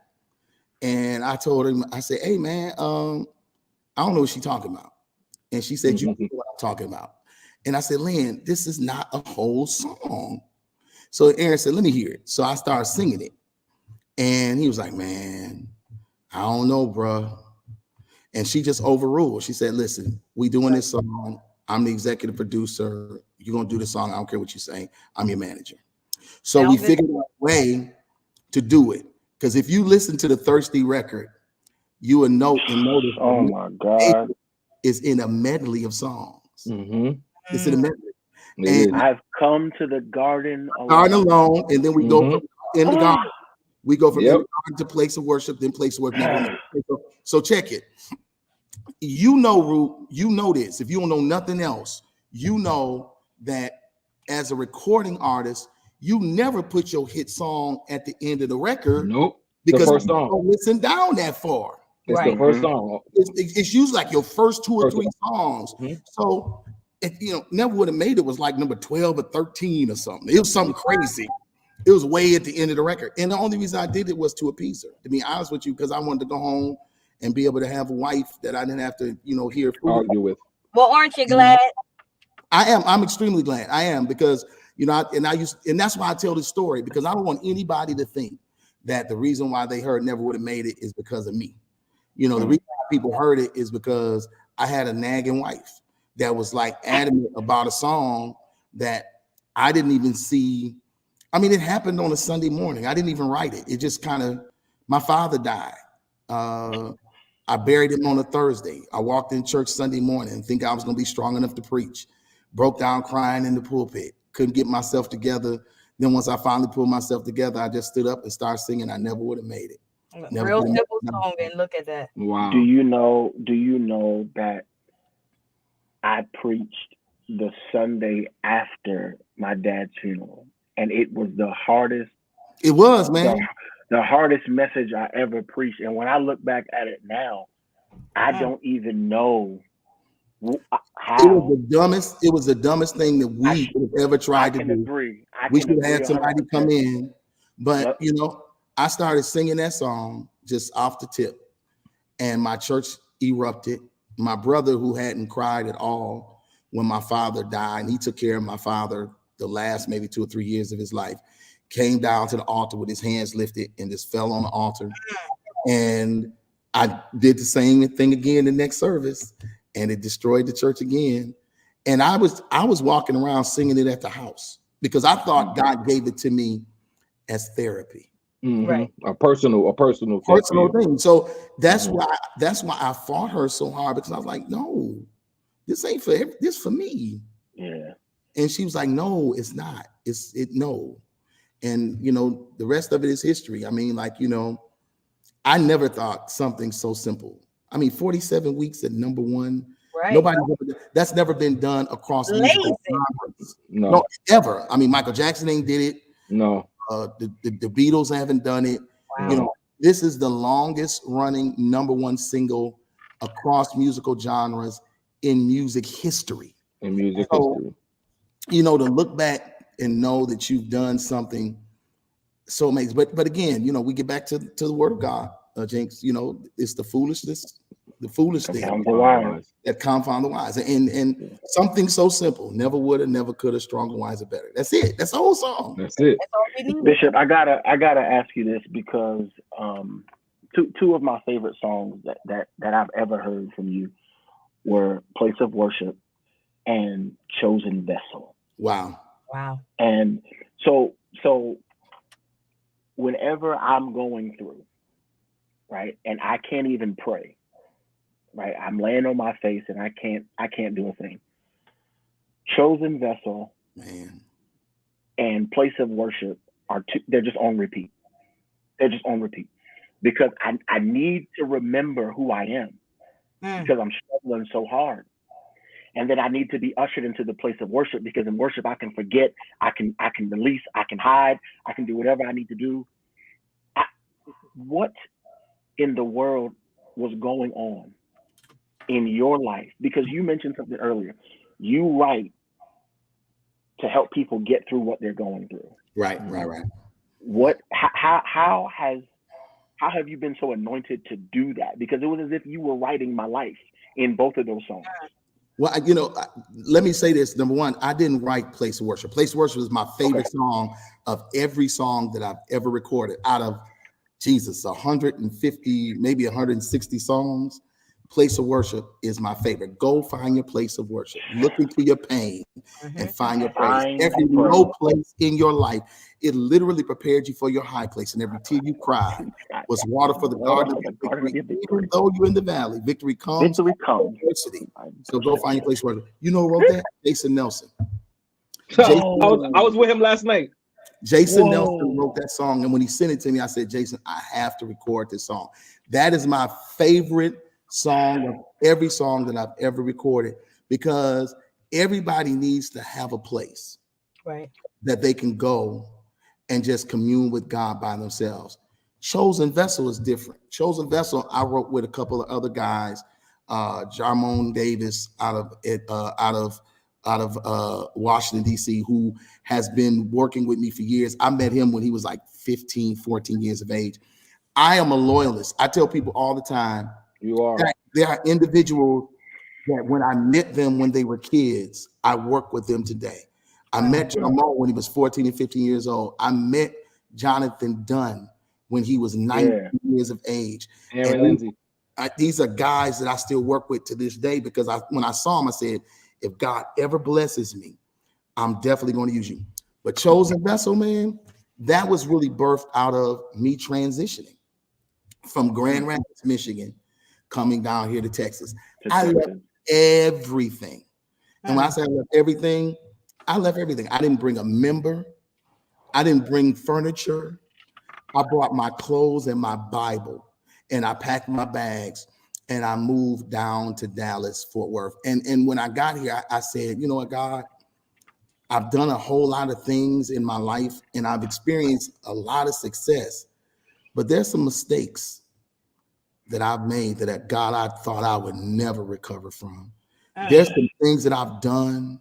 And I told him, I said, hey man, I don't know what she's talking about. And she said, you know what I'm talking about. And I said, Lynn, this is not a whole song. So Aaron said, let me hear it. So I started singing it. And he was like, man, I don't know, bro. And she just overruled. She said, listen, we doing this song. I'm the executive producer. You're going to do the song. I don't care what you say. I'm your manager. So we figured out a way to do it. Because if you listen to the Thirsty record, you will notice. Oh my God. Is in a medley of songs. It's in a medley. And I've come to the garden alone. And then we go from in the garden. We go from in the garden to place of worship, then place of worship. So check it. Root, you know this. If you don't know nothing else, you know that as a recording artist, you never put your hit song at the end of the record. Nope. Because the first you song. don't listen down that far. It's the first song. It's usually like your first 2 or 3 songs. So if Never Would Have Made It was like number 12 or 13 or something. It was something crazy. It was way at the end of the record. And the only reason I did it was to appease her, to be honest with you, because I wanted to go home and be able to have a wife that I didn't have to, hear argue with. Well, aren't you glad? I am. I'm extremely glad. I am, because and that's why I tell this story, because I don't want anybody to think that the reason why they heard Never Would Have Made It is because of me. The reason why people heard it is because I had a nagging wife that was like adamant about a song that I didn't even see. I mean, it happened on a Sunday morning. I didn't even write it. It just kind of, my father died. I buried him on a Thursday. I walked in church Sunday morning and think I was going to be strong enough to preach. Broke down crying in the pulpit. Couldn't get myself together. Then once I finally pulled myself together, I just stood up and started singing. I Never Would Have Made It. Real simple song, and look at that. Wow. Do you know that I preached the Sunday after my dad's funeral, and it was the hardest. It was, man. The hardest message I ever preached. And when I look back at it now, I don't even know How? It was the dumbest thing that we could have ever I tried to can do. agree. We should have had somebody 100%. come in, but Yep. you know, I started singing that song just off the tip, and my church erupted. My brother, who hadn't cried at all when my father died, and he took care of my father the last maybe 2 or 3 years of his life, came down to the altar with his hands lifted and just fell on the altar. And I did the same thing again the next service, and it destroyed the church again. And I was walking around singing it at the house because I thought God gave it to me as therapy. Right. A personal thing. So that's Mhm. why I fought her so hard, because I was like, no, this ain't for this for me. Yeah. And she was like, no, it's not. No. And you know, the rest of it is history. I mean, like, you know, I never thought something so simple. I mean, 47 weeks at number one. Right. That's never been done across Lazy. musical genres. No. No, ever. I mean, Michael Jackson ain't did it. No. The Beatles haven't done it. Wow. You know, this is the longest running number one single across musical genres in music history. History. You know, to look back and know that you've done something so amazing. But again, you know, we get back to the word of God, Jinx. You know, it's the foolish thing that confound the wise. And something so simple, never woulda, never coulda, stronger, wiser, better. That's it. That's the whole song. That's it. That's all we need. Bishop, I gotta ask you this, because two of my favorite songs that I've ever heard from you were "Place of Worship" and "Chosen Vessel." Wow. And so whenever I'm going through, right, and I can't even pray, right, I'm laying on my face and I can't do a thing. "Chosen Vessel," man, and "Place of Worship" they're just on repeat. They're just on repeat because I need to remember who I am, because I'm struggling so hard. And then I need to be ushered into the place of worship, because in worship I can forget, I can release, I can hide, I can do whatever I need to do. What in the world was going on in your life? Because you mentioned something earlier. You write to help people get through what they're going through. Right. What? How have you been so anointed to do that? Because it was as if you were writing my life in both of those songs. Well, you know, let me say this. Number one, I didn't write "Place of Worship." "Place of Worship" is my favorite song of every song that I've ever recorded. Out of 150, maybe 160 songs, "Place of Worship" is my favorite. Go find your place of worship. Look into your pain and find your praise. Every low place in your life, it literally prepared you for your high place. And every tear you cried was water for the garden of victory. Even though you're in the valley, victory comes. Adversity. So go find your place of worship. You know who wrote that? Jason Nelson. I was with him last night. Jason Nelson wrote that song, and when he sent it to me, I said, "Jason, I have to record this song." That is my favorite song of every song that I've ever recorded, because everybody needs to have a place that they can go and just commune with God by themselves. "Chosen Vessel" is different. "Chosen Vessel" I wrote with a couple of other guys, Jarmon Davis out of Washington, D.C., who has been working with me for years. I met him when he was like 15, 14 years of age. I am a loyalist. I tell people all the time, you are. There are individuals that when I met them when they were kids, I work with them today. I met Jarmon when he was 14 and 15 years old. I met Jonathan Dunn when he was 19 years of age. And these are guys that I still work with to this day, because when I saw him, I said, if God ever blesses me, I'm definitely going to use you. But "Chosen Vessel," man, that was really birthed out of me transitioning from Grand Rapids, Michigan, coming down here to Texas. I left everything. And when I say I left everything, I left everything. I didn't bring a member. I didn't bring furniture. I brought my clothes and my Bible, and I packed my bags, and I moved down to Dallas, Fort Worth. And when I got here, I said, you know what, God, I've done a whole lot of things in my life, and I've experienced a lot of success, but there's some mistakes that I've made that God, I thought I would never recover from. There's some things that I've done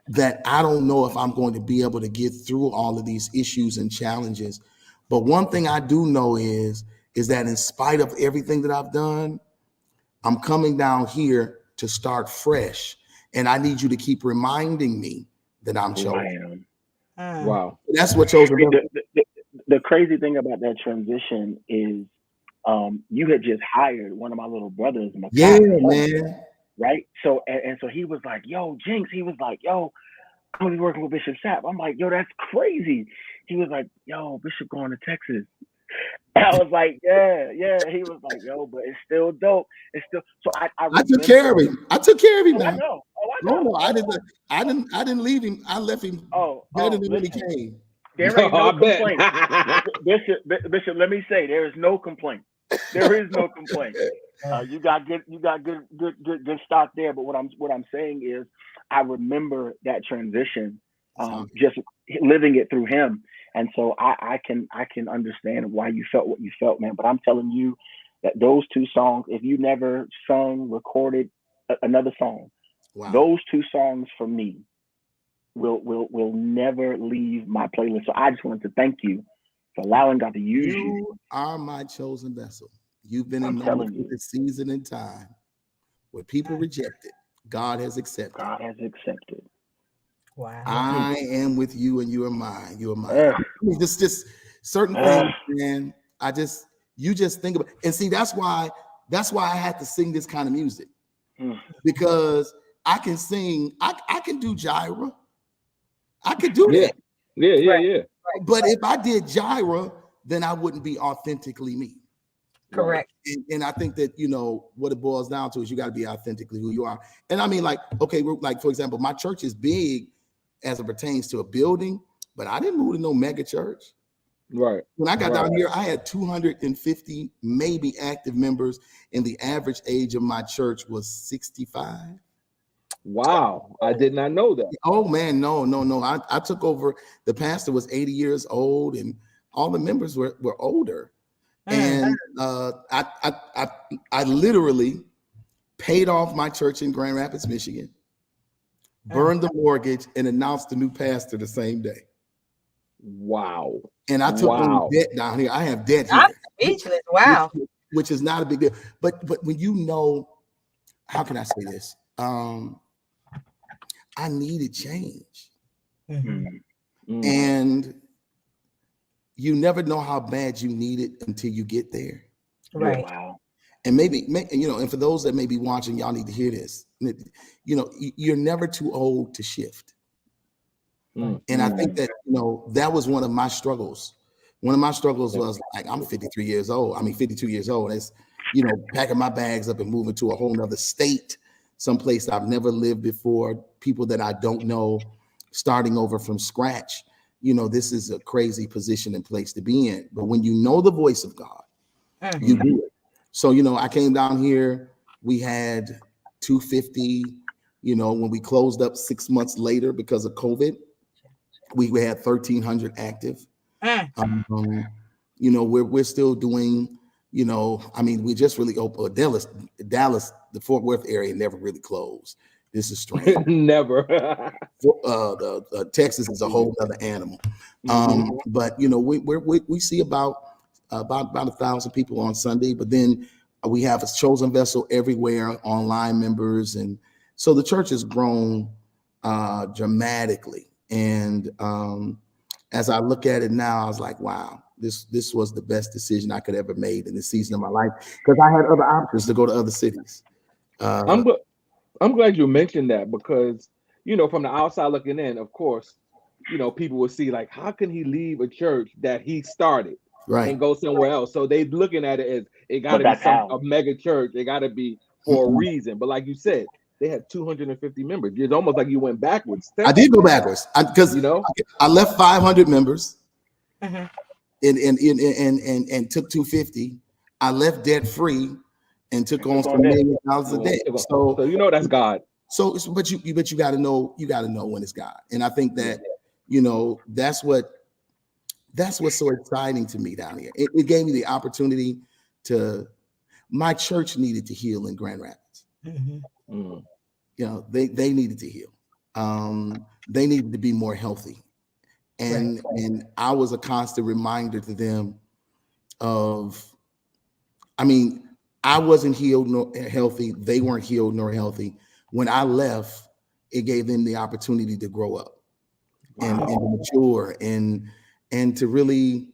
that I don't know if I'm going to be able to get through all of these issues and challenges. But one thing I do know is that in spite of everything that I've done, I'm coming down here to start fresh. And I need you to keep reminding me that I'm Who I chosen. am. Wow. That's what chosen. The crazy thing about that transition is you had just hired one of my little brothers, Yeah, man. Right? So and so he was like, yo, Jinx, he was like, yo, I'm gonna be working with Bishop Sapp. I'm like, yo, that's crazy. He was like, yo, Bishop going to Texas. And I was like, yeah. He was like, yo, but it's still dope. It's still so I took care of him. I took care of him. Oh, I know. No, I didn't leave him. I left him better than when he came. There ain't no complaint. Bishop, let me say, there is no complaint. There is no complaint. You got good stock there. But what I'm saying is, I remember that transition, just living it through him, and so I can understand why you felt what you felt, man. But I'm telling you that those two songs, if you never recorded another song, those two songs for me will never leave my playlist. So I just wanted to thank you for allowing God to use you. You are my chosen vessel. You've been in this season and time where people rejected. God has accepted. Wow. I am with you and you are mine. You are mine. Just certain things, man. You just think about it. And see, that's why I had to sing this kind of music. Because I can sing, I can do gyra. I could do that. Yeah. But if I did gyra, then I wouldn't be authentically me. Correct. And I think that, what it boils down to is you got to be authentically who you are. And I mean, okay, like, for example, my church is big as it pertains to a building, but I didn't move to no mega church. Right. When I got down here, I had 250 maybe active members, and the average age of my church was 65. Wow, I did not know that. Oh man, no. I took over. The pastor was 80 years old, and all the members were older. And I literally paid off my church in Grand Rapids, Michigan, burned the mortgage, and announced the new pastor the same day. Wow. And I took on debt down here. I have debt here. I'm speechless. Wow. Which is not a big deal. But when how can I say this? I needed change. And you never know how bad you need it until you get there. Right. Wow. And maybe, and for those that may be watching, y'all need to hear this. You're never too old to shift. And I think that, that was one of my struggles. One of my struggles was like, I'm 52 years old. It's, packing my bags up and moving to a whole nother state, someplace I've never lived before, people that I don't know, starting over from scratch. This is a crazy position and place to be in. But when you know the voice of God, you do it. So, I came down here, we had 250, when we closed up 6 months later because of COVID, we had 1,300 active. We're still doing, we just really opened Dallas, the Fort Worth area never really closed. This is strange. Never. Texas is a whole other animal. But we see about 1,000 people on Sunday, but then we have a chosen vessel everywhere, online members, and so the church has grown dramatically. And as I look at it now, I was like, wow, this was the best decision I could ever made in this season of my life, because I had other options to go to other cities. I'm glad you mentioned that, because from the outside looking in, of course, people will see like, how can he leave a church that he started and go somewhere else? So they looking at it as it got to be a mega church. It got to be for a reason. But like you said, they had 250 members. It's almost like you went backwards. I did go backwards because I left 500 members and took 250. I left debt free and took on $1 million of debt. So that's God. So, but you got to know when it's God, and I think that that's what's so exciting to me down here. It gave me the opportunity my church needed to heal in Grand Rapids. Mm. You know, they needed to heal. They needed to be more healthy. And I was a constant reminder to them of, I mean, I wasn't healed nor healthy. They weren't healed nor healthy. When I left, it gave them the opportunity to grow up and mature and to really,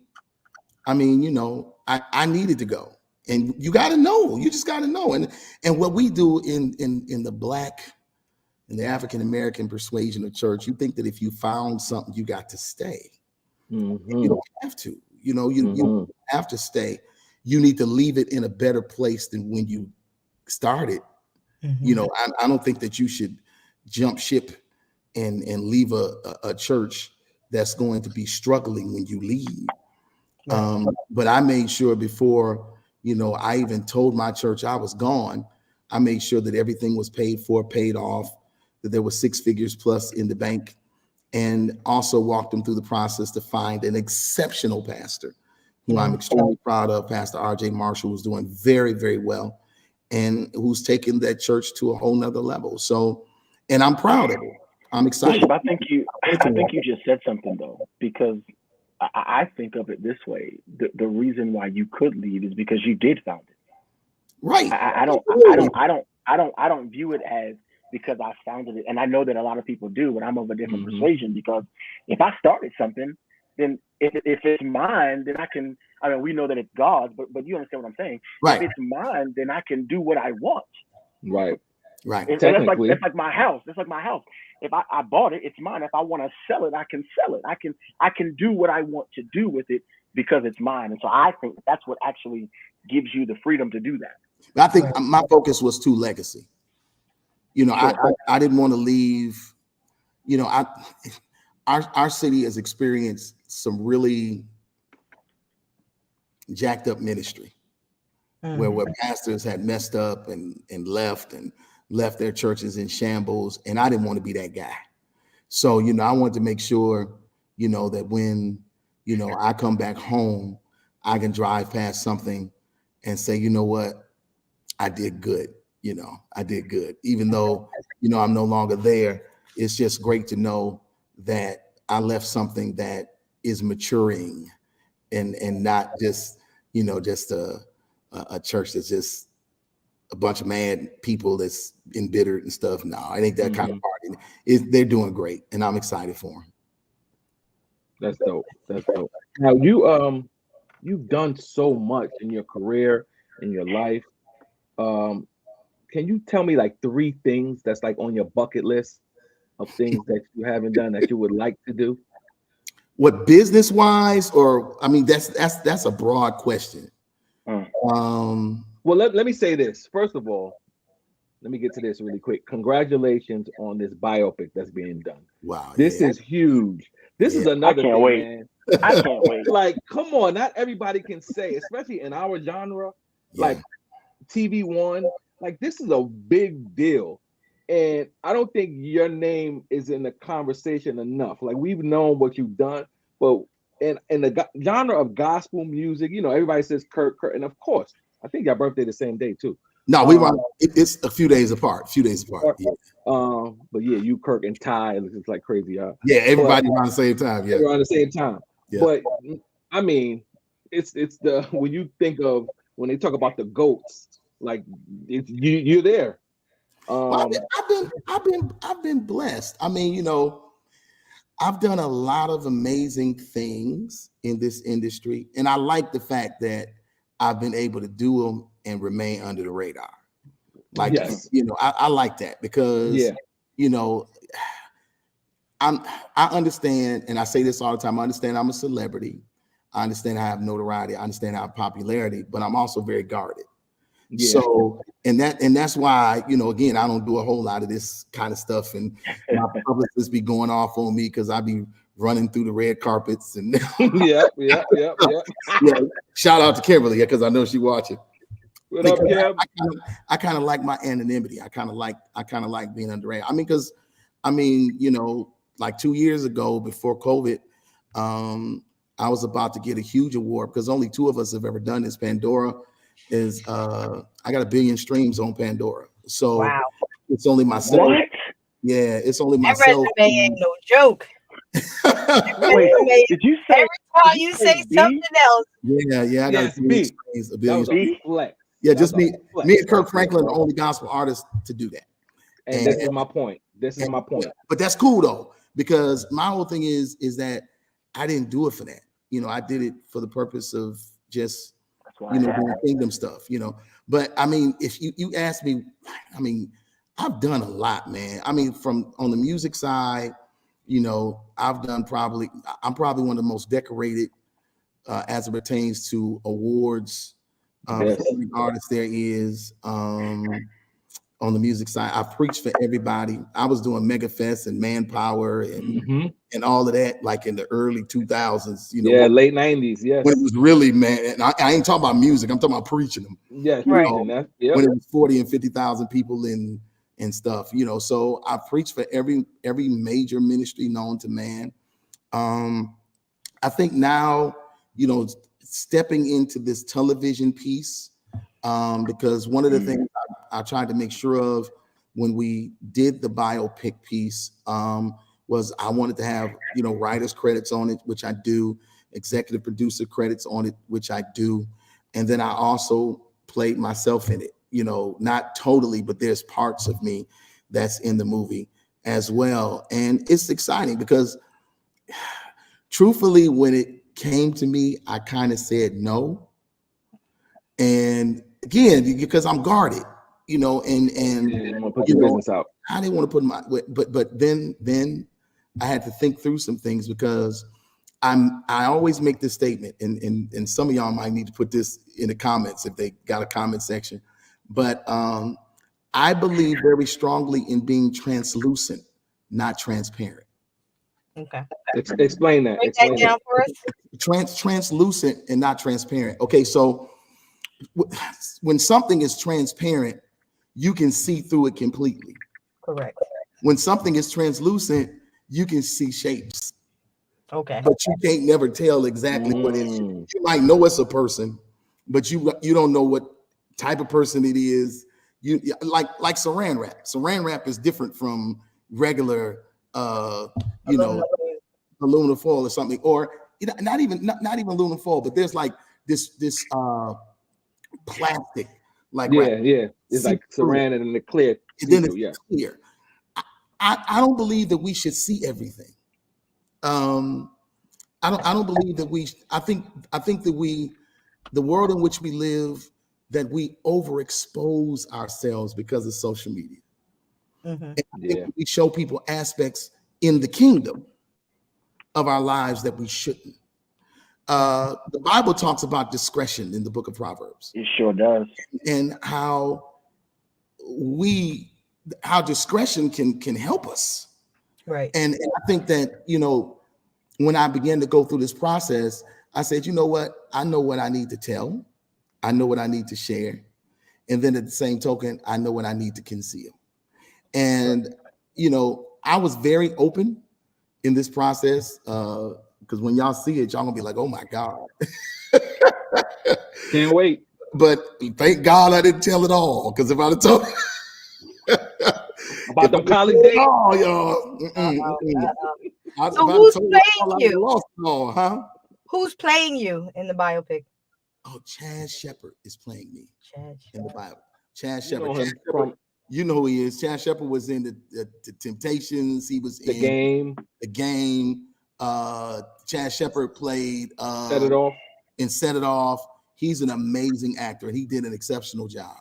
I mean, you know, I needed to go. And you got to know, you just got to know. And what we do in the Black and the African American persuasion of church, you think that if you found something, you got to stay. Mm-hmm. You don't have to. You know, you have to stay. You need to leave it in a better place than when you started. You know, I don't think that you should jump ship and leave a church that's going to be struggling when you leave. But I made sure before, you know, I even told my church I was gone, I made sure that everything was paid for, paid off, that there was 6 figures plus in the bank, and also walked them through the process to find an exceptional pastor who I'm extremely proud of, Pastor R.J. Marshall, who's doing very, very well and who's taken that church to a whole nother level. So, and I'm proud of it. I'm excited. Bishop, I think you just said something though, because I think of it this way: the reason why you could leave is because you did found it. Right. I don't view it as because I founded it, and I know that a lot of people do, but I'm of a different persuasion, because if I started something, then if it's mine, then I can. I mean, we know that it's God's, but you understand what I'm saying. Right. If it's mine, then I can do what I want. Right. Right. And that's like my house. That's like my house. If I bought it, it's mine. If I want to sell it, I can sell it. I can do what I want to do with it because it's mine. And so I think that's what actually gives you the freedom to do that. I think my focus was to legacy. You know, I didn't want to leave. You know, our city has experienced some really jacked up ministry where pastors had messed up and left their churches in shambles. And I didn't want to be that guy. So, you know, I wanted to make sure, you know, that when, you know, I come back home, I can drive past something and say, you know what, I did good. You know, I did good. Even though, you know, I'm no longer there, it's just great to know that I left something that is maturing and not just, you know, just a church that's just a bunch of mad people that's embittered and stuff. No, it ain't that kind of party. They're doing great, and I'm excited for them. That's dope. That's dope. Now you've done so much in your career, in your life. Can you tell me like 3 things that's like on your bucket list of things that you haven't done that you would like to do? What, business wise, or I mean that's a broad question. Well, let me say this. First of all, let me get to this really quick. Congratulations on this biopic that's being done. Wow. This is huge. This is another thing, man. I can't wait. Like, come on, not everybody can say, especially in our genre, like TV One, like this is a big deal. And I don't think your name is in the conversation enough. Like, we've known what you've done, but in the genre of gospel music, you know, everybody says Kurt, and of course, I think your birthday the same day too. No, we were. It's a few days apart. Yeah. But yeah, you, Kirk, and Ty, it's like crazy. Yeah, everybody around the same time. Yeah, around the same time. Yeah. But I mean, it's the when you think of when they talk about the goats, like you're there. Well, I've been blessed. I mean, you know, I've done a lot of amazing things in this industry, and I like the fact that I've been able to do them and remain under the radar. Like, you know, I like that because, you know, I understand, and I say this all the time, I understand I'm a celebrity. I understand I have notoriety. I understand I have popularity, but I'm also very guarded. Yeah. So, and that's why, you know, again, I don't do a whole lot of this kind of stuff, and my publicists be going off on me because I be running through the red carpets and yeah. Shout out to Kimberly, because I know she watching. What up, Kim? I kind of like my anonymity. I kind of like being under. I mean, you know, like 2 years ago before COVID, I was about to get a huge award because only 2 of us have ever done this. Pandora is I got 1 billion streams on Pandora. So It's only myself. What? Yeah, it's only That myself. resume ain't no joke. Wait, Resume, did you say? every time Did you say say B? something else, Yeah, I got Yes, a billion B. streams, a That billion. was a B? flex. Yeah, That just was a me. flex Me and Kirk right there, Franklin are the bro. only gospel artists to do that. And this is my point. This is my point. But that's cool though, because my whole thing is that I didn't do it for that. You know, I did it for the purpose of just, That's why you know, I doing asked. kingdom stuff, you know. But I mean, if you ask me, I mean, I've done a lot, man. I mean, from on the music side, you know, I'm probably one of the most decorated as it pertains to awards Yes. for every artist there is. On the music side, I preached for everybody. I was doing Mega Fest and Manpower and all of that, like in the early 2000s, you know. Yeah, late 90s. Yes. When it was really, man, and I ain't talking about music, I'm talking about preaching them. Yes, Right. preaching that. Yep. When it was 40 and 50,000 people in and stuff, you know. So I preached for every major ministry known to man. I think now, you know, stepping into this television piece, because one of the things I tried to make sure of when we did the biopic piece was I wanted to have, you know, writers credits on it, which I do, executive producer credits on it, which I do. And then I also played myself in it, you know, not totally, but there's parts of me that's in the movie as well. And it's exciting because truthfully, when it came to me, I kind of said no. And again, because I'm guarded, you know, and You want to put your business out. I didn't want to put my, but then I had to think through some things because I always make this statement, and some of y'all might need to put this in the comments if they got a comment section, but I believe very strongly in being translucent, not transparent. okay. Explain that. Break that Explain down that. for us. Translucent and not transparent. Okay, so when something is transparent, you can see through it completely. Correct. When something is translucent, you can see shapes, Okay. but you can't never tell exactly what it is. You might know it's a person, but you don't know what type of person it is. You like saran wrap. Saran wrap is different from regular you know, aluminum foil or something, or you know, not even aluminum foil, but there's like this plastic, like Yeah. It's like saran and the clear. And then it's yeah. clear. I don't believe that we should see everything. I don't believe that we. I think that the world in which we live, that we overexpose ourselves because of social media. And I think we show people aspects in the kingdom of our lives that we shouldn't. The Bible talks about discretion in the book of Proverbs. It sure does. And how discretion can help us. Right. And I think that, you know, when I began to go through this process, I said, you know what? I know what I need to tell. I know what I need to share. And then at the same token, I know what I need to conceal. And, you know, I was very open in this process because when y'all see it, y'all gonna be like, oh my God. Can't wait. But thank God I didn't tell it all, because if I'd have told about them college days, y'all. So who's playing you? Lost it all, huh? Who's playing you in the biopic? Oh, Chad Shepard is playing me Chad in the Bible. Chad you Shepard. know him from You know who he is. Chad Shepard was in the Temptations. He was the in game. The Game. Chad Shepard played Set It Off. and Set It Off. He's an amazing actor, and he did an exceptional job.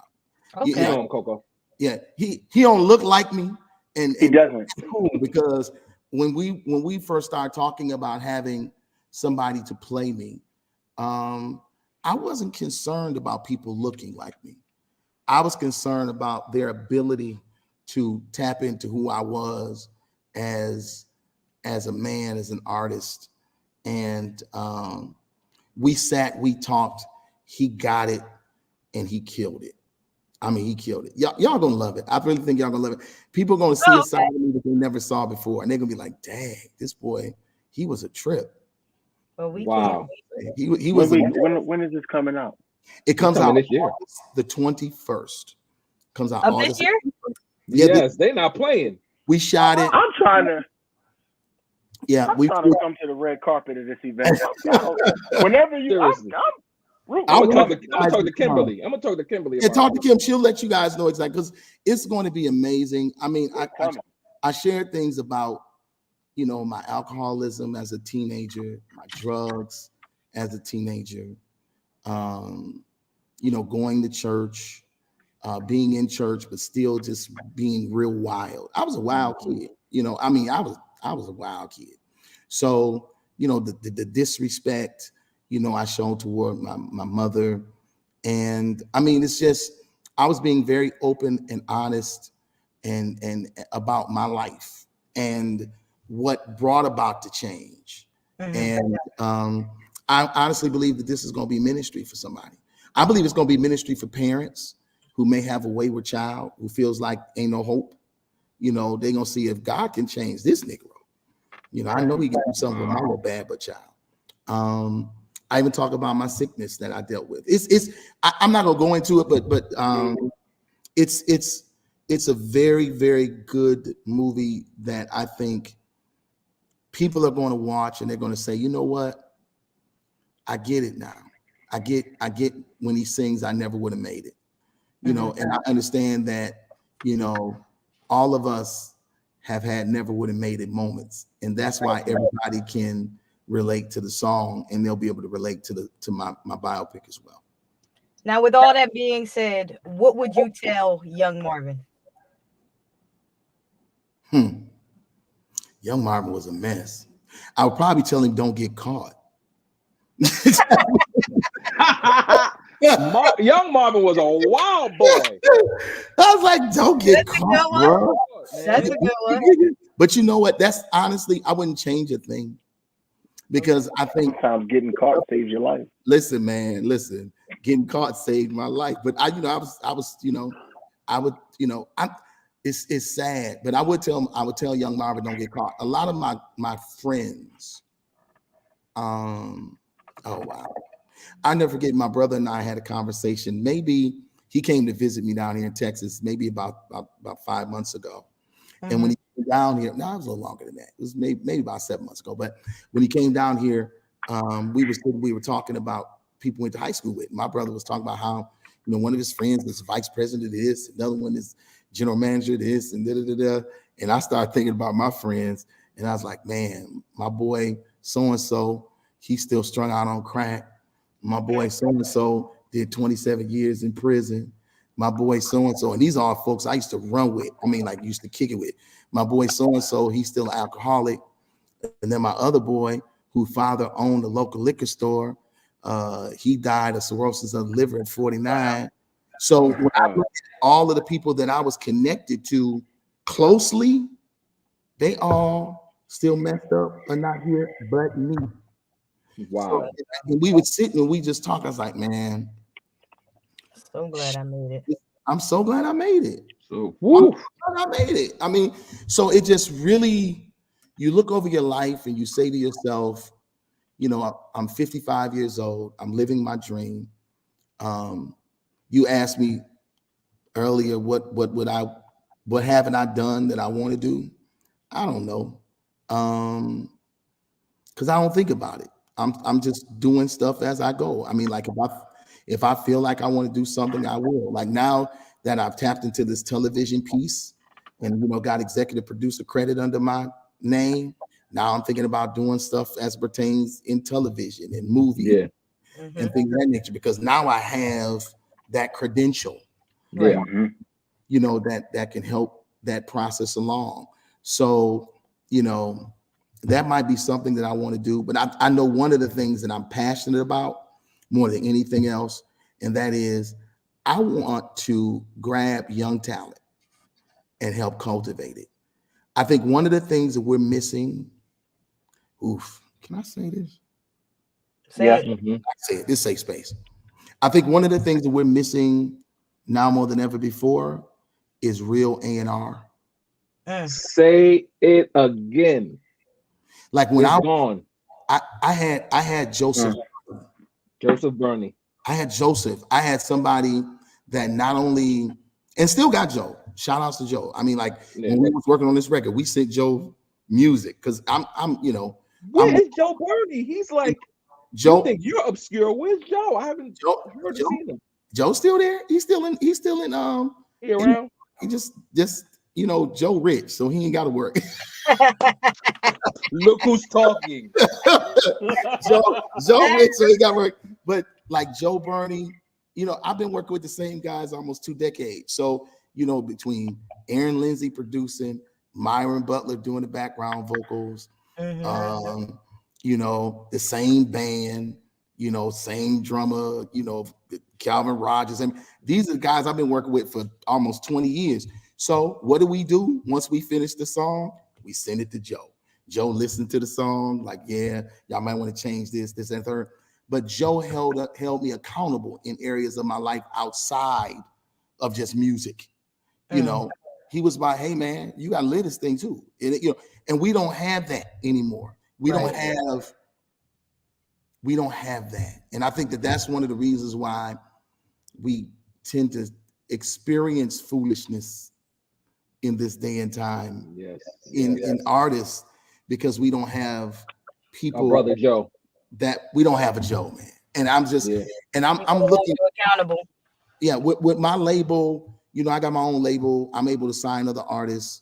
Okay. You know him, Coco. Yeah, he don't look like me, and He doesn't. It's cool because when we first started talking about having somebody to play me, I wasn't concerned about people looking like me. I was concerned about their ability to tap into who I was as a man, as an artist. And we sat, we talked, he got it, and he killed it. I mean, he killed it. Y'all gonna love it. I really think y'all gonna love it. People are gonna see a side of me that they never saw before, and they're gonna be like, dang, this boy, he was a trip. Well, we Wow. He was when is this coming out? It comes out this year. August the 21st. Comes out of August this year? Yeah, Yes, they're not playing. we shot it. I'm trying to come to the red carpet of this event. Whenever you, Seriously. I'm I'm rooting. gonna talk to Kimberly. I'm gonna talk to Kimberly. Yeah, About talk to Kim. She'll let you guys know exactly, because it's going to be amazing. I mean, I shared things about, you know, my alcoholism as a teenager, my drugs as a teenager, you know, going to church, being in church, but still just being real wild. I was a wild kid, you know. I mean, I was a wild kid. So, you know, the disrespect, you know, I showed toward my mother. And I mean, it's just, I was being very open and honest and about my life and what brought about the change. And I honestly believe that this is going to be ministry for somebody. I believe it's going to be ministry for parents who may have a wayward child who feels like ain't no hope. You know, they're going to see if God can change this Negro. You know, I know he can do something with my little bad but child. I even talk about my sickness that I dealt with. I'm not gonna go into it, but it's a very, very good movie that I think people are going to watch and they're going to say, you know what? I get it now. I get when he sings, I never would have made it. You know, and I understand that, you know, all of us have had never would have made it moments, and that's why everybody can relate to the song, and they'll be able to relate to my biopic as well. Now, with all that being said, what would you tell young Marvin? Young Marvin was a mess. I would probably tell him don't get caught. Young Marvin was a wild boy. I was like, don't get caught, bro. That's a good one. But you know what? That's honestly, I wouldn't change a thing. Because I think sometimes getting caught saves your life. Listen, man, getting caught saved my life. But I would, it's sad, but I would tell young Marvin don't get caught. A lot of my friends, oh wow. I never forget, my brother and I had a conversation. Maybe he came to visit me down here in Texas, maybe about 5 months ago. And when he came down here, no, it was a little longer than that. It was maybe about 7 months ago. But when he came down here, we were talking about people went to high school with. My brother was talking about how, you know, one of his friends is vice president of this, another one is general manager of this, and da. And I started thinking about my friends, and I was like, man, my boy so-and-so, he's still strung out on crack. My boy so-and-so did 27 years in prison. My boy so-and-so, and these are all folks I used to run with. I mean, like used to kick it with. My boy so-and-so, he's still an alcoholic. And then my other boy, whose father owned a local liquor store, he died of cirrhosis of the liver at 49. So when I look at all of the people that I was connected to closely, they all still messed up or not here but me. Wow. So, and we would sit and we just talk. I was like, man, so glad I made it. I'm so glad I made it. So woo. I made it. I mean, so it just really, you look over your life and you say to yourself, you know, I'm 55 years old. I'm living my dream. You asked me earlier, what haven't I done that I want to do? I don't know. Because I don't think about it. I'm just doing stuff as I go. I mean, like if I feel like I want to do something, I will. Like now that I've tapped into this television piece and, you know, got executive producer credit under my name, now I'm thinking about doing stuff as pertains in television and movies and things of that nature, because now I have that credential, you know, that can help that process along. So, you know, that might be something that I want to do. But I know one of the things that I'm passionate about more than anything else, and that is I want to grab young talent and help cultivate it. I think one of the things that we're missing, can I say this? Say it. I say it, this safe space. I think one of the things that we're missing now more than ever before is real A&R. Say it again. Like when I had Joseph Burney. I had Joseph. I had somebody that not only, and still got Joe, Shout outs to Joe. I mean, like Yeah. when we was working on this record, we sent Joe music because I'm Where is Joe Bernie? He's like, Joe. You think you're obscure? Where's Joe? I haven't heard or seen him. Joe's still there. He's still in. He around? He just Joe rich, so he ain't got to work. Look who's talking. Joe rich, so he got to work. But like Joe Bernie, I've been working with the same guys almost 2 decades. So between Aaron Lindsay producing, Myron Butler doing the background vocals, the same band, same drummer, Calvin Rogers. And these are the guys I've been working with for almost 20 years. So what do we do? Once we finish the song, we send it to Joe. Joe listened to the song, like, yeah, y'all might want to change this, and third. But Joe held me accountable in areas of my life outside of just music. He was like, hey man, you gotta live this thing too. And we don't have that anymore. We don't have that. And I think that's one of the reasons why we tend to experience foolishness in this day and time. In artists, because we don't have people. Our brother Joe. That we don't have a Joe, man. And I'm just and I'm looking accountable. Yeah, with my label, I got my own label. I'm able to sign other artists.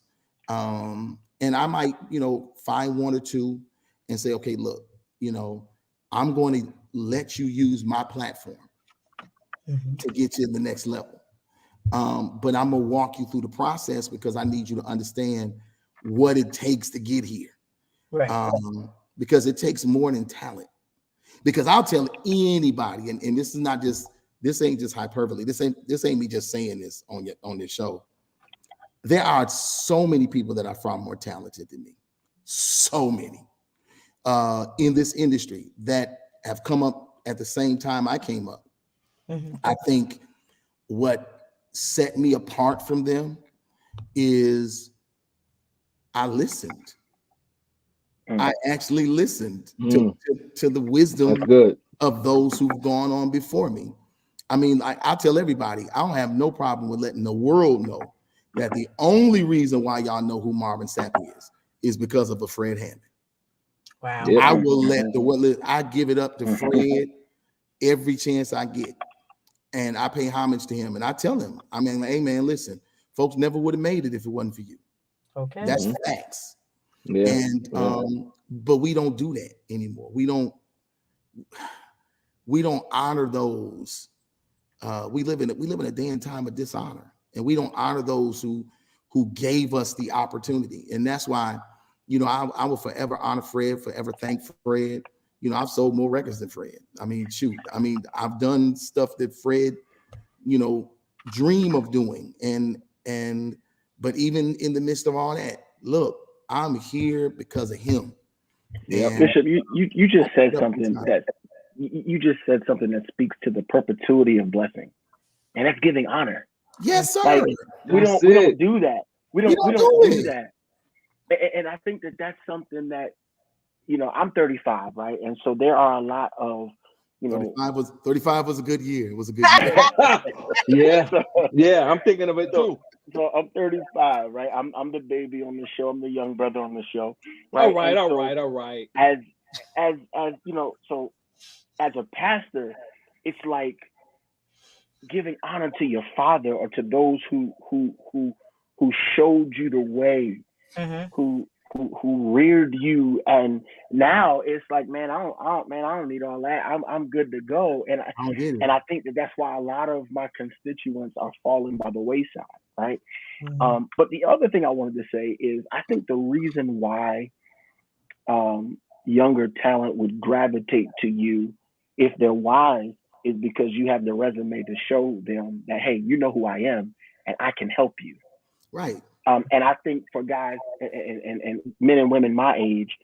And I might, find one or two and say, okay, look, I'm going to let you use my platform to get you to the next level. But I'm gonna walk you through the process because I need you to understand what it takes to get here. Right. Because it takes more than talent. Because I'll tell anybody, and this ain't just hyperbole. This ain't me just saying this on this show. There are so many people that are far more talented than me. So many in this industry that have come up at the same time I came up. I think what set me apart from them is I listened. I actually listened to the wisdom of those who've gone on before me. I mean, I tell everybody, I don't have no problem with letting the world know that the only reason why y'all know who Marvin Sapp is because of a Fred Hammond. Wow. I will I give it up to Fred every chance I get. And I pay homage to him. And I tell him, I mean, hey man, listen, folks never would have made it if it wasn't for you. Okay. That's facts. Yeah. And but we don't do that anymore. We don't honor those. We live in a day and time of dishonor, and we don't honor those who gave us the opportunity. And that's why, I will forever honor Fred, forever thank Fred. I've sold more records than Fred. I mean, shoot. I mean, I've done stuff that Fred, dream of doing. But even in the midst of all that, look, I'm here because of him. Yeah, Bishop, you just said something that speaks to the perpetuity of blessing, and that's giving honor. Yes, sir. Like, we don't do that. We don't do that. And I think that's something that, I'm 35, right? And so there are a lot of, 35 was a good year. It was a good Yeah. year. Yeah, I'm thinking of it too. So I'm 35, right? I'm the baby on the show. I'm the young brother on the show. Right? All right. As so as a pastor, it's like giving honor to your father or to those who showed you the way, who reared you, and now it's like, man, I don't need all that. I'm good to go. And I think that's why a lot of my constituents are falling by the wayside, right? But the other thing I wanted to say is I think the reason why younger talent would gravitate to you if they're wise is because you have the resume to show them that, hey, you know who I am and I can help you. Right. And I think for guys and men and women my age,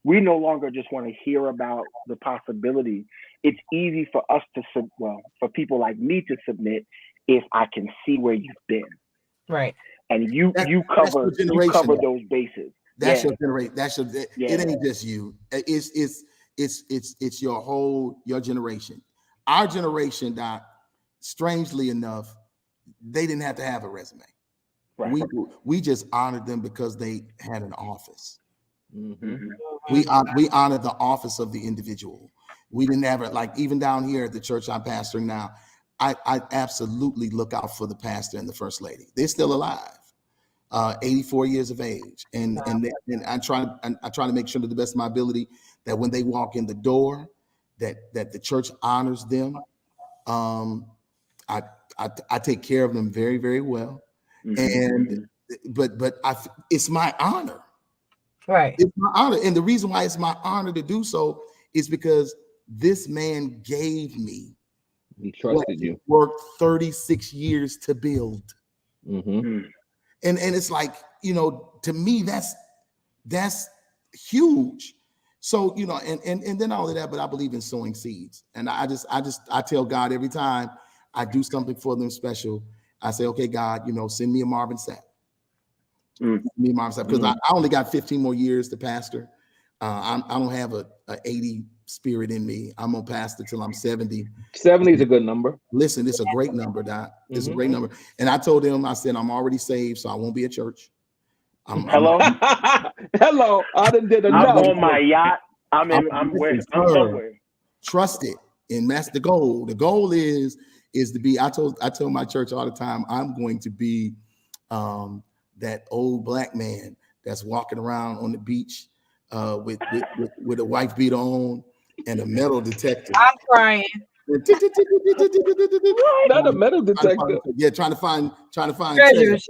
we no longer just want to hear about the possibility. It's easy for us for people like me to submit if I can see where you've been. Right. And you cover those bases. That's your generation. It ain't just you. It's your generation. Our generation, Doc, strangely enough, they didn't have to have a resume. Right. We just honored them because they had an office. Mm-hmm. We honored the office of the individual. We didn't ever, like, even down here at the church I'm pastoring now, I absolutely look out for the pastor and the first lady. They're still alive, 84 years of age, and I try to make sure to the best of my ability that when they walk in the door, that the church honors them. I take care of them very, very well, and but it's my honor. Right. It's my honor, and the reason why it's my honor to do so is because this man gave me. He trusted you. Worked 36 years to build. Mm-hmm. And it's like, to me, that's huge. So, and then all of that, but I believe in sowing seeds. And I tell God every time I do something for them special, I say, okay, God, send me a Marvin Sapp. Me Marvin Sapp, because I only got 15 more years to pastor. I don't have a 80 spirit in me. I'm gonna pastor till I'm 70. 70 is a good number. Listen, it's a great number, Doc. It's a great number. And I told him, I said, I'm already saved, so I won't be at church. Hello? Hello. I done did enough. I'm on my yacht. I'm somewhere. Trust it. And that's the goal. The goal is to be, I tell my church all the time, I'm going to be that old black man that's walking around on the beach with a wife beater on and a metal detector. I'm crying. Not a metal detector. Trying to find Treasures.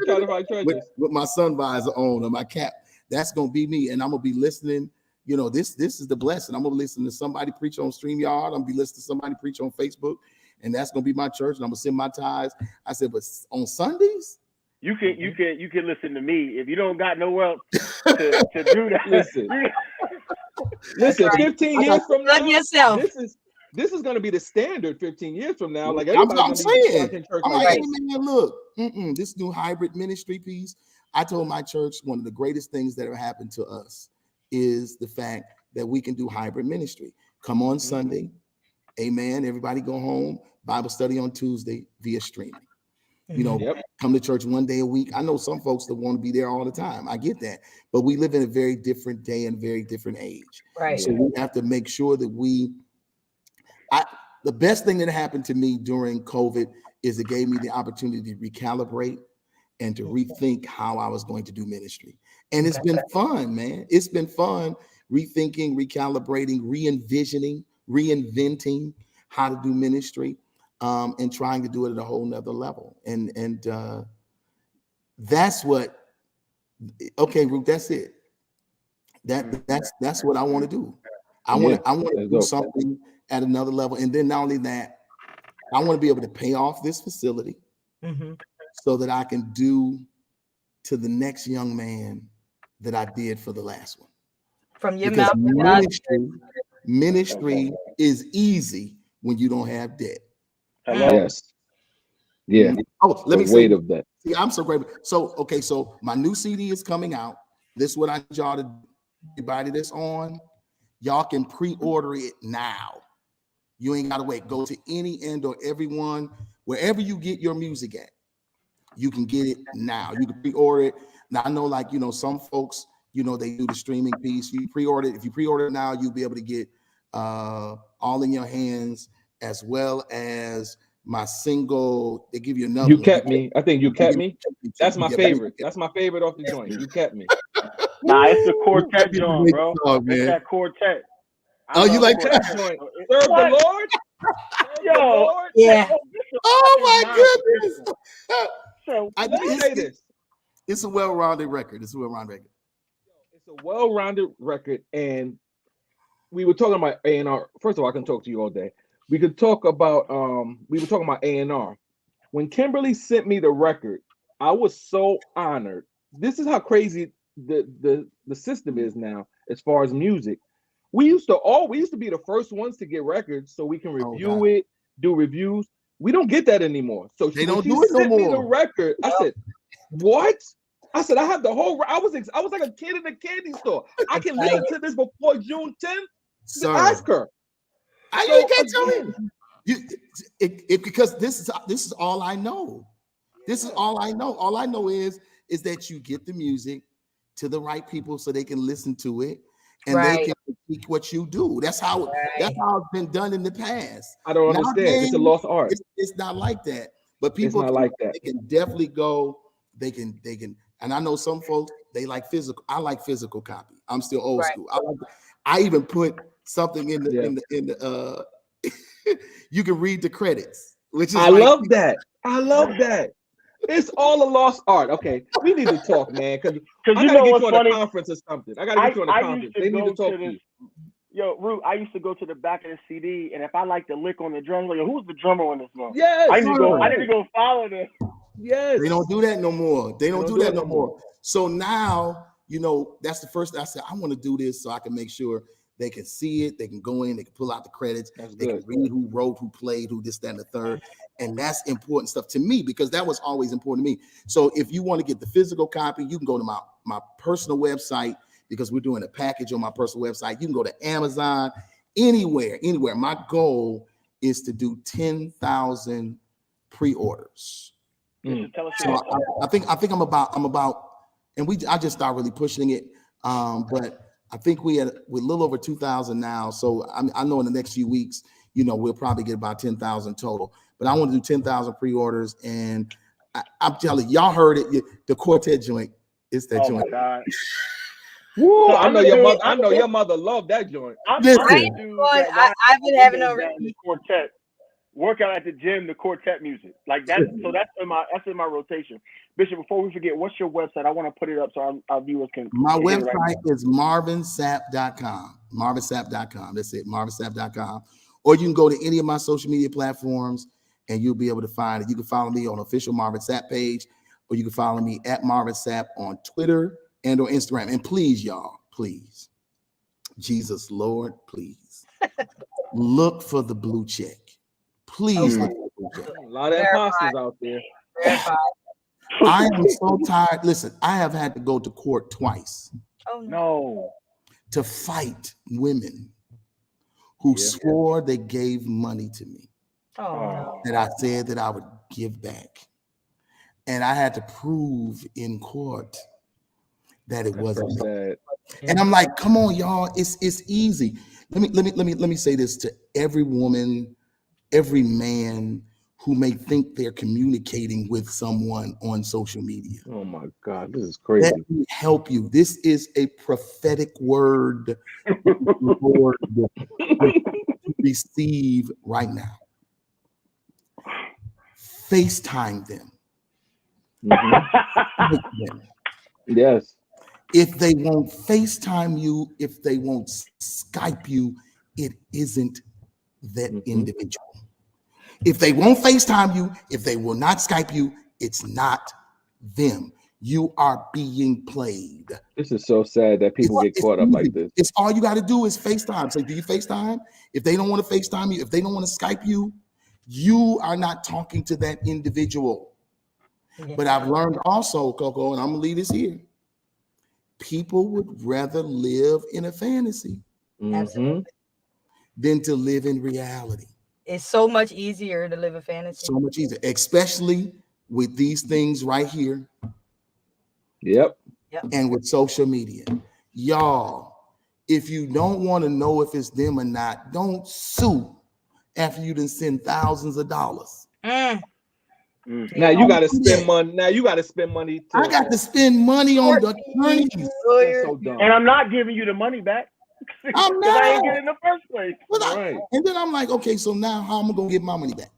Trying to find treasures. With my sun visor on or my cap. That's gonna be me, and I'm gonna be listening. This is the blessing. I'm gonna listen to somebody preach on StreamYard. I'm gonna be listening to somebody preach on Facebook, and that's gonna be my church. And I'm gonna send my tithes. I said, but on Sundays, you can listen to me if you don't got nowhere else to do that. Listen. 15 years from now, yourself. This is going to be the standard 15 years from now. Like I'm saying, church I'm like like, man, look, this new hybrid ministry piece. I told my church one of the greatest things that have happened to us is the fact that we can do hybrid ministry. Come on Sunday, amen. Everybody go home. Bible study on Tuesday via streaming. Come to church one day a week. I know some folks that want to be there all the time. I get that, but we live in a very different day and very different age. Right. So we have to make sure that the best thing that happened to me during COVID is it gave me the opportunity to recalibrate and to rethink how I was going to do ministry. And it's been fun, man. It's been fun rethinking, recalibrating, re-envisioning, reinventing how to do ministry, and trying to do it at a whole nother level. And that's what, okay, Ruth, that's it. That's what I want to do. I want to do something at another level. And then not only that, I want to be able to pay off this facility so that I can do to the next young man that I did for the last one. From your because mouth. ministry is easy when you don't have debt. Yes. Yeah. Oh, let me say the of that. See, I'm so grateful. So my new CD is coming out. This is what I need y'all to do. Everybody that's on, y'all can pre-order it now. You ain't gotta wait. Go to any and or everyone, wherever you get your music at, you can get it now. You can pre-order it. Now I know, like, some folks, they do the streaming piece. You pre-order it. If you pre-order it now, you'll be able to get All in Your Hands, as well as my single. They give you another. You Kept Me. I think You Kept Me. That's my favorite. That's my favorite off the joint. You Kept Me. Nah, it's the quartet joint, bro. It's that quartet. Oh, you like that joint? Serve the Lord. Yo, yeah. Oh my goodness. So let me say this. It's a well-rounded record. It's a well-rounded record, and we were talking about A&R. First of all, I can talk to you all day. We could talk about we were talking about A&R. When Kimberly sent me the record, I was so honored. This is how crazy the system is now as far as music. We used to be the first ones to get records so we can review it, do reviews. We don't get that anymore. So they don't do it no more. Me the record. I said, "What?" I said, "I have the whole." I was like a kid in a candy store. I can listen to this before June 10th. Sir, ask her. You can't tell me. Because this is all I know. This is all I know. All I know is that you get the music to the right people so they can listen to it and they Right. can critique what you do. That's how it's been done in the past. I don't understand. It's a lost art. It's not like that. But It's people not like that. they can definitely go. They can. And I know some folks they like physical. I like physical copy. I'm still old Right. school. I even put something in the you can read the credits, which is I like, love that. I love that. It's all a lost art. Okay, we need to talk, man, because I you gotta know get what's you on funny? a conference or something. I gotta get you on a I conference. used to They need go to talk to to you. this. Yo, Root, I used to go to the back of the CD, and if I like the lick on the drums, like, who's the drummer on this one? Yes. I need to go follow them. Yes. they don't do that no more. They don't do that no more. So now, you know, that's the first I said, I want to do this so I can make sure they can see it, they can go in, they can pull out the credits, they can read who wrote, who played, who this, that, and the third. And that's important stuff to me because that was always important to me. So if you want to get the physical copy, you can go to my personal website because we're doing a package on my personal website. You can go to Amazon, anywhere. My goal is to do 10,000 pre-orders. So I think I'm about, and I just started really pushing it. But I think we're a little over 2,000 now. So I know in the next few weeks, you know, we'll probably get about 10,000 total. But I want to do 10,000 pre-orders, and I'm telling you, y'all heard it. The quartet joint, it's that joint. My God. Woo, So I know your mother. I know your mother loved that joint. I've been having a the quartet. Workout at the gym, the quartet music. Like that's in my rotation. Bishop, before we forget, what's your website? I want to put it up so our viewers can. My website is marvinsapp.com. Marvinsapp.com. That's it, marvinsapp.com. Or you can go to any of my social media platforms and you'll be able to find it. You can follow me on official Marvin Sapp page, or you can follow me at Marvin Sapp on Twitter and on Instagram. And please, y'all, please, Jesus, Lord, please look for the blue check. Please look for the blue check. A lot of imposters out there. I am so tired. Listen, I have had to go to court twice. Oh no. To fight women who swore they gave money to me. That I said that I would give back. And I had to prove in court that it wasn't me. And I'm like, come on, y'all, it's easy. Let me say this to every woman, every man who may think they're communicating with someone on social media. Oh my God, this is crazy. Let me help you. This is a prophetic word to receive right now. FaceTime them. Yes. If they won't FaceTime you, if they won't Skype you, it isn't that individual. If they won't FaceTime you, if they will not Skype you, it's not them. You are being played. This is so sad that people get caught up like this. It's all you got to do is FaceTime. So do you FaceTime? If they don't want to FaceTime you, if they don't want to Skype you, you are not talking to that individual. But I've learned also, Coco, and I'm gonna leave this here. People would rather live in a fantasy than to live in reality. It's so much easier to live a fantasy. So much easier, especially with these things right here. Yep. And with social media. Y'all, if you don't want to know if it's them or not, don't sue after you done send thousands of dollars. Now you got to spend money. Now you got to spend money. I got to spend money on the attorneys. That's so dumb. And I'm not giving you the money back. I'm not. I ain't getting it in the first place. Right. And then I'm like, okay, so now how am I gonna get my money back?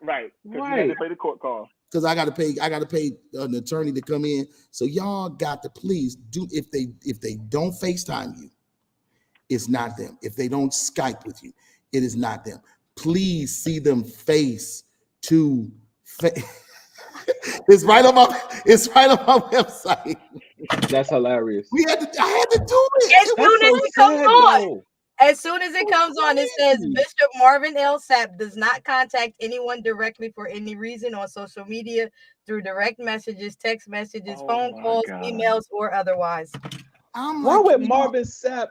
Right. Because you have to pay the court cost. Because I gotta pay an attorney to come in. So y'all got to please do, if they don't FaceTime you, it's not them. If they don't Skype with you, it is not them. Please see them face to face. It's right on my website. That's hilarious. I had to do it. As soon as it comes on, it says Bishop Marvin L. Sapp does not contact anyone directly for any reason on social media through direct messages, text messages, phone calls, emails, or otherwise. Why would Marvin Sapp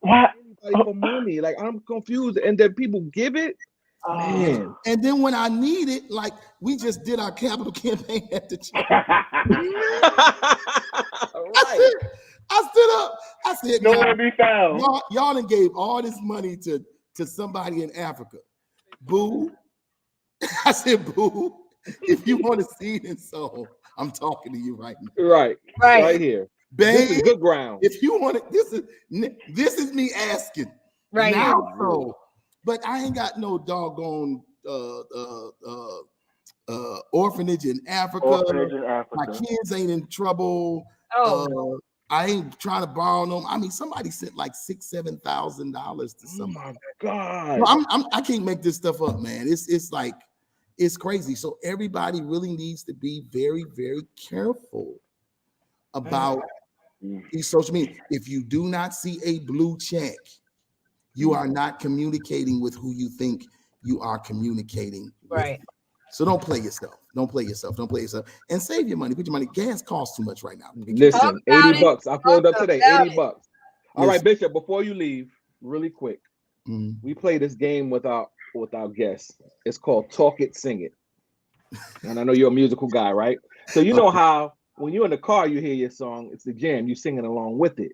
anybody for money? Like, I'm confused. And then people give it. Man. And then when I need it, like we just did our capital campaign at the church. Right. I stood up. I said, Nowhere to be found. y'all done gave all this money to somebody in Africa. Boo. I said, boo. If you want to see it so I'm talking to you right now. Right here. Babe, this is good ground. If you want it, this is me asking. Right now. here. So, but I ain't got no doggone orphanage in Africa. My kids ain't in trouble. Oh. I ain't trying to borrow them. I mean, somebody sent like $6,000-7,000 to somebody. Oh my God. No, I can't make this stuff up, man. It's like it's crazy. So everybody really needs to be very, very careful about these social media. If you do not see a blue check, you are not communicating with who you think you are communicating with. Right. So don't play yourself. Don't play yourself. And save your money. Put your money. Gas costs too much right now. Listen, $80. I pulled up today. $80. All right, Bishop. Before you leave, really quick, we play this game with our guests. It's called Talk It, Sing It. And I know you're a musical guy, right? So you know how when you're in the car, you hear your song. It's the jam. You're singing along with it.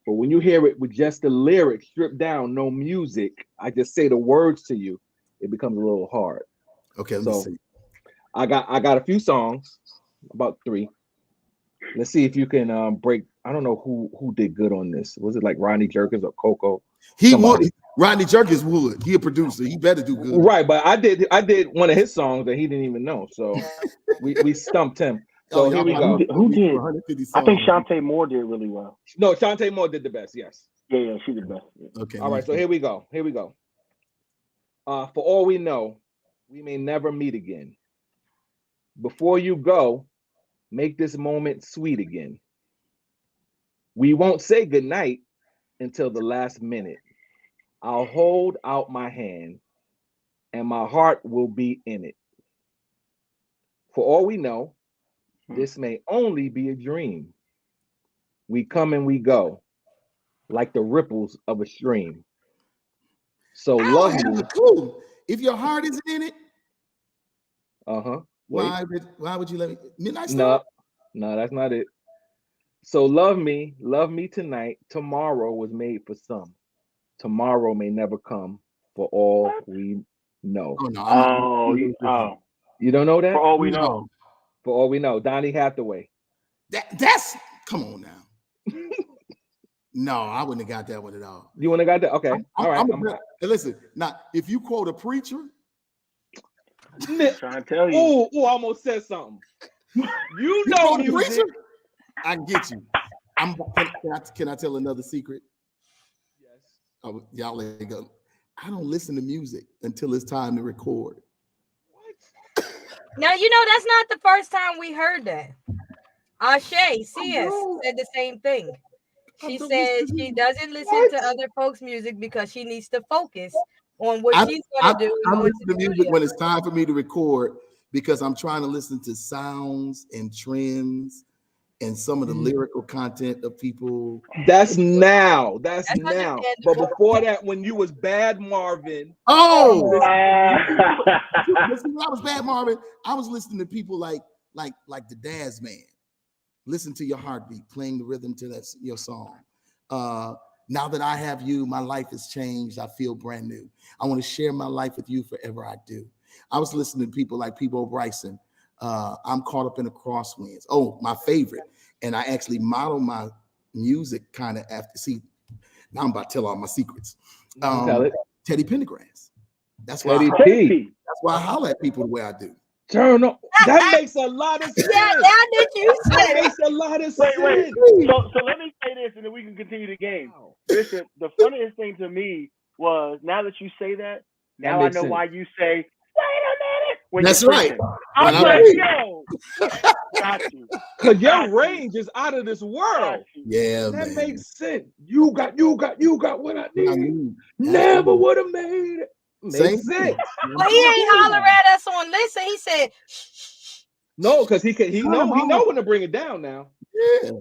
But when you hear it with just the lyrics stripped down, no music, I just say the words to you, it becomes a little hard. Okay, let's see. I got a few songs, about 3. Let's see if you can break. I don't know who did good on this. Was it like Rodney Jerkins or Coco? He would. Rodney Jerkins would. He a producer. He better do good. Right, but I did one of his songs that he didn't even know. So we stumped him. So here we go. Who did? I think Shantae Moore did really well. No, Shantae Moore did the best. Yes. Yeah, she did the best. Okay. All right. So here we go. For all we know, we may never meet again. Before you go, make this moment sweet again. We won't say goodnight until the last minute. I'll hold out my hand and my heart will be in it. For all we know, this may only be a dream. We come and we go like the ripples of a stream. So love me. Cool. If your heart is in it, why would you let me? Midnight Star? No, that's not it. So love me tonight. Tomorrow was made for some. Tomorrow may never come. For all we know. You don't know that? For all we know. For all we know, Donnie Hathaway. That's come on now. No, I wouldn't have got that one at all. You wouldn't have got that? Okay. All right. Listen, now if you quote a preacher, I'm trying to tell you. Oh, I almost said something. You know music. Preacher? I get you. Can I tell another secret? Yes. Oh, y'all let it go. I don't listen to music until it's time to record. Now, you know, that's not the first time we heard that. Ashay, CS, said the same thing. She said she doesn't listen to other folks' music because she needs to focus on what she's going to do. I listen to music when it's time for me to record because I'm trying to listen to sounds and trends and some of the lyrical content of people. That's now. But before that, when you was Bad Marvin. Oh, when I was Bad Marvin, I was listening to people like the Daz Man. Listen to your heartbeat, playing the rhythm to your song. Now that I have you, my life has changed. I feel brand new. I want to share my life with you forever. I do. I was listening to people like Peabo Bryson. I'm caught up in the crosswinds. Oh, my favorite. And I actually model my music kind of after. See, now I'm about to tell all my secrets. Tell it. Teddy Pendergrass. That's why I holler at people the way I do. Turn on. That makes a lot of sense. Yeah, now did you say that makes a lot of sense. Wait. So let me say this, and then we can continue the game. Listen, the funniest thing to me was now that you say that, now I know why you say, "Wait a minute." When that's right. I'm like, yo, got you. Because your range is out of this world. Yeah, that man. makes sense. You got what I need. Never would have made it. Makes sense. Well, he ain't holler at us on listen. He said, shh. No, because he know when to bring it down now. Yeah,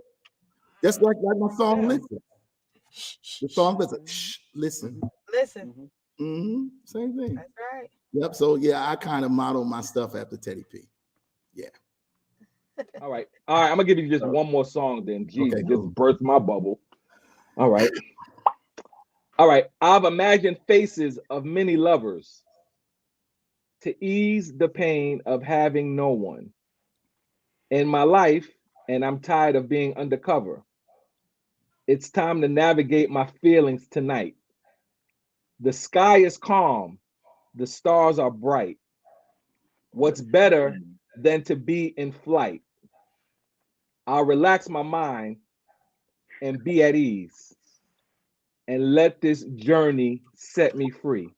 that's like my song. Listen, the song listen. Listen. Listen. Mm-hmm. Same thing. That's right. Yep. So yeah, I kind of model my stuff after Teddy P. Yeah. All right. I'm gonna give you just one more song then. Jeez, Okay, just cool. burst my bubble. All right. All right. I've imagined faces of many lovers to ease the pain of having no one in my life, and I'm tired of being undercover. It's time to navigate my feelings tonight. The sky is calm, the stars are bright. What's better than to be in flight? I'll relax my mind and be at ease and let this journey set me free.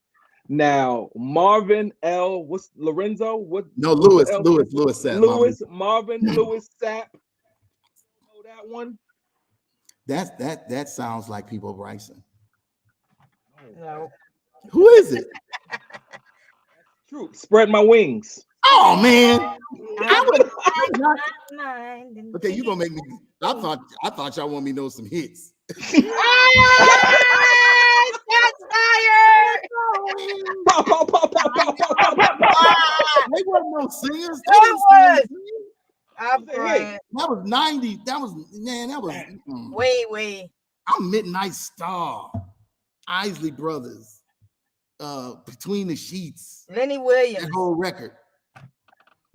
Now, Marvin L. What's Lorenzo? No, What's Lewis, the L? Lewis said, Marvin Lewis Sapp. Know that one? that sounds like People Bryson. No. Who is it? True. Spread my wings. Oh man, Mind okay, you gonna make me. I thought y'all want me to know some hits. Shots fired! Pop, pop, pop, pop, pop, pop, pop, pop. They wasn't no singers. No, it was. I'm Hey. crying. That was 90. That was Wait. I'm Midnight Star, Isley Brothers, Between the Sheets, Lenny Williams. that whole record.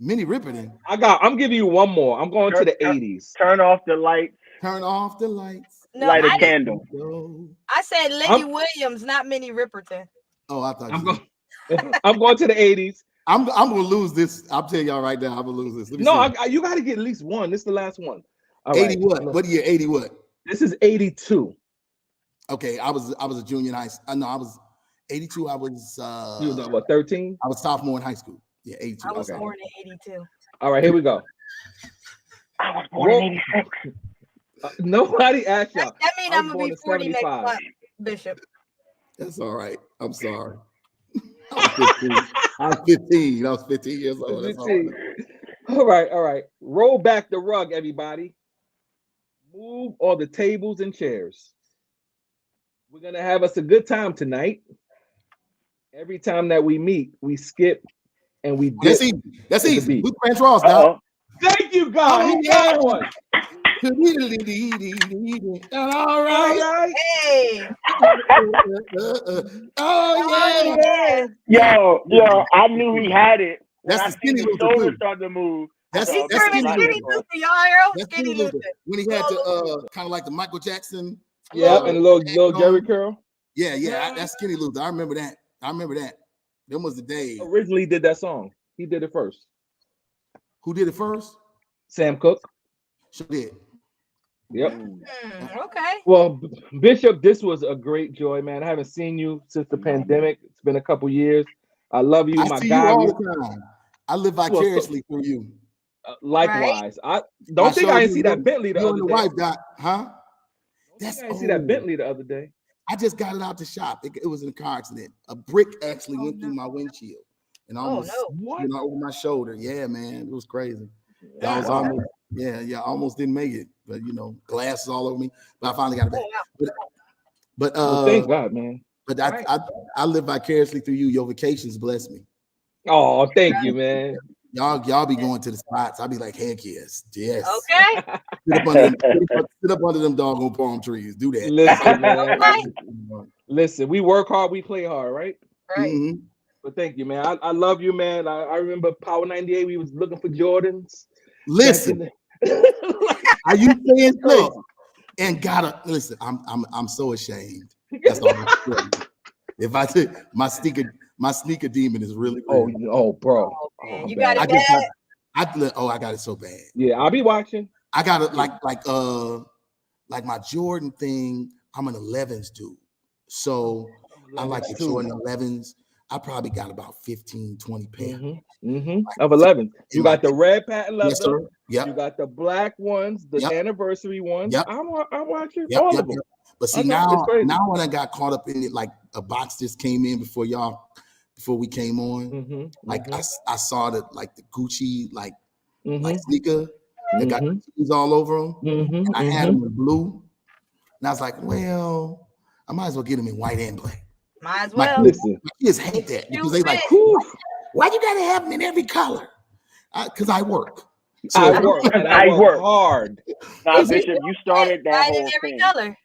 Minnie Riperton. I'm giving you one more. I'm going to the 80s. Turn off the lights. Turn off the lights. No, Light a candle. I said Lenny Williams, not Minnie Riperton. Oh, I thought I'm going to the 80s. I'm gonna lose this. I'll tell y'all right now. I'm gonna lose this. Let me see. You got to get at least one. This is the last one. All 80 right. what? What year? 80 what? This is 82. Okay, I was a junior in high school. No, I was 82. I was You was what, 13? I was sophomore in high school. Yeah, 82. I was okay. born in 82. All right, here we go. I was born in 86. Nobody asked y'all. That means I I'm was gonna born be in 40 next 75. month, Bishop. That's all right. I'm sorry. I was 15. I was 15 years old. That's all right. All right. Roll back the rug, everybody. Move all the tables and chairs. We're gonna have us a good time tonight. Every time that we meet, we skip and we dip. That's easy. beat. We French Ross now. Thank you, God. He got one. All right. Hey, Oh yeah. Yo, I knew he had it. That's When the I Skinny seen the Luther shoulders too. start to move. That's he that's turned Skinny Skinny Luther. Luther, y'all hear him? That's Skinny Skinny Luther. Luther. When he had to kind of like the Michael Jackson. Yeah, and a little Jerry curl. Yeah. That's Skinny Luther. I remember that. Them was the days. Originally did that song. He did it first. Who did it first? Sam Cooke. Sure did. Yep. Okay. Well, Bishop, this was a great joy, man. I haven't seen you since the pandemic. It's been a couple years. I love you, I my see guy. you all the time. I live vicariously through you. Likewise. I don't think I didn't see that Bentley the you other and the day. wife got, huh? I didn't see that Bentley the other day. I just got it out the shop. It was in a car accident. A brick actually went through my windshield and almost over my shoulder. Yeah, man, it was crazy. I was almost, I almost didn't make it, but glasses all over me. But I finally got it back. But thank God, man. But I live vicariously through you. Your vacations bless me. Oh, thank you, man. Y'all be going to the spots. I'll be like, heck yes. Okay. Sit up under them doggone palm trees. Do that. Listen, man. Listen, we work hard, we play hard, right? Right. Mm-hmm. But thank you, man. I love you, man. I remember Power 98. We was looking for Jordans. Listen, are you saying so? And gotta listen. I'm so ashamed. That's all I'm saying. If I say my sneaker demon is really real. Oh, bro. Oh, you got it bad. I got it so bad. Yeah, I'll be watching. I got it like my Jordan thing. I'm an 11s dude, so I like the Jordan 11s. I probably got about 15, 20 pairs of 11. You got the red patent leather. Yes, sir. Yep. You got the black ones, the anniversary ones. Yep. I'm watching all of them. But see, now when I got caught up in it, like a box just came in before we came on. I saw that like the Gucci like sneaker that got Gucci's all over them. And I had them in blue, and I was like, well, I might as well get them in white and black. Might as My well. kids, Listen, my kids hate that because they like, whew, why you gotta have them in every color? Because I work. I So work and I I work work. hard. Nah, Is it- Bishop, you started that Buy it in whole every thing. color.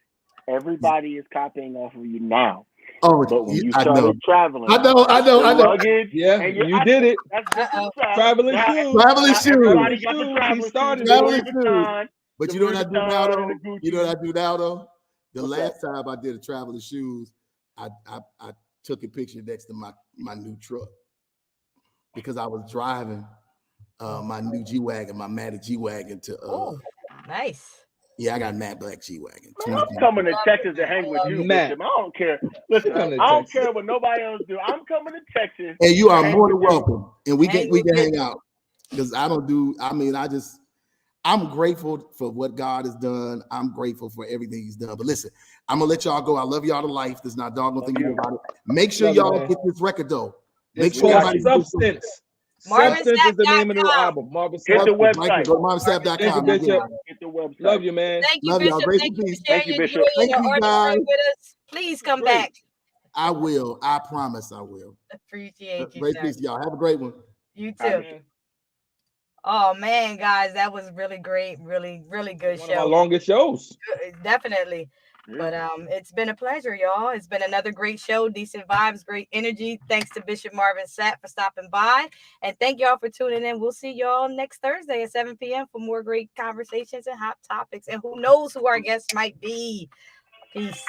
Everybody is copying off of you now. oh, But when you I know. started traveling, I know. the luggage, Yeah, and you did it. that's different Uh-oh. stuff. Traveling Now, shoes. Traveling now shoes. everybody Traveling got the shoes. He traveling shoes, started the it. Louis Traveling shoes. Vuitton, But the you know Louis what I do now, Vuitton though? and the Gucci. You know what I do now, though? The What's last time I did a traveling shoes, I took a picture next to my new truck because I was driving my new G-Wagon, my Matic G-Wagon to Oh, nice. yeah, I got a matte black G-Wagon. Man, I'm coming to Texas to hang with you, Matt. Bishop. I don't care. Listen, Come to I don't Texas. care what nobody else do. I'm coming to Texas. And you are to hang more than with you. welcome. And we Hang can with hang Bishop. out. Because I'm grateful for what God has done. I'm grateful for everything he's done. But listen, I'm gonna let y'all go. I love y'all to life. There's not a doggone thing you. about it. Make sure Love you, y'all man. get this record though. Make It's sure called everybody Substance. Substance is the name of the MarvinSapp.com. album. Marvin Hit Sapp. the Right website. there. Go to Thank you, marvinsap.com. Bishop. Hit the website. Love you, man. Thank you, Love y'all. Bishop. Grace Thank and you peace. for sharing Thank you, your Bishop. joy and Thank your you, artistry guys. with us. Please come Great. back. I will. I promise I will. Appreciate you, Grace sir. peace, y'all. Have a great one. You All too. right. Man, Oh man, guys, that was really great. Really, really good one of our show. longest shows. Definitely. Yeah. But it's been a pleasure, y'all. It's been another great show, decent vibes, great energy. Thanks to Bishop Marvin Sapp for stopping by. And thank y'all for tuning in. We'll see y'all next Thursday at 7 p.m. for more great conversations and hot topics. And who knows who our guests might be. Peace.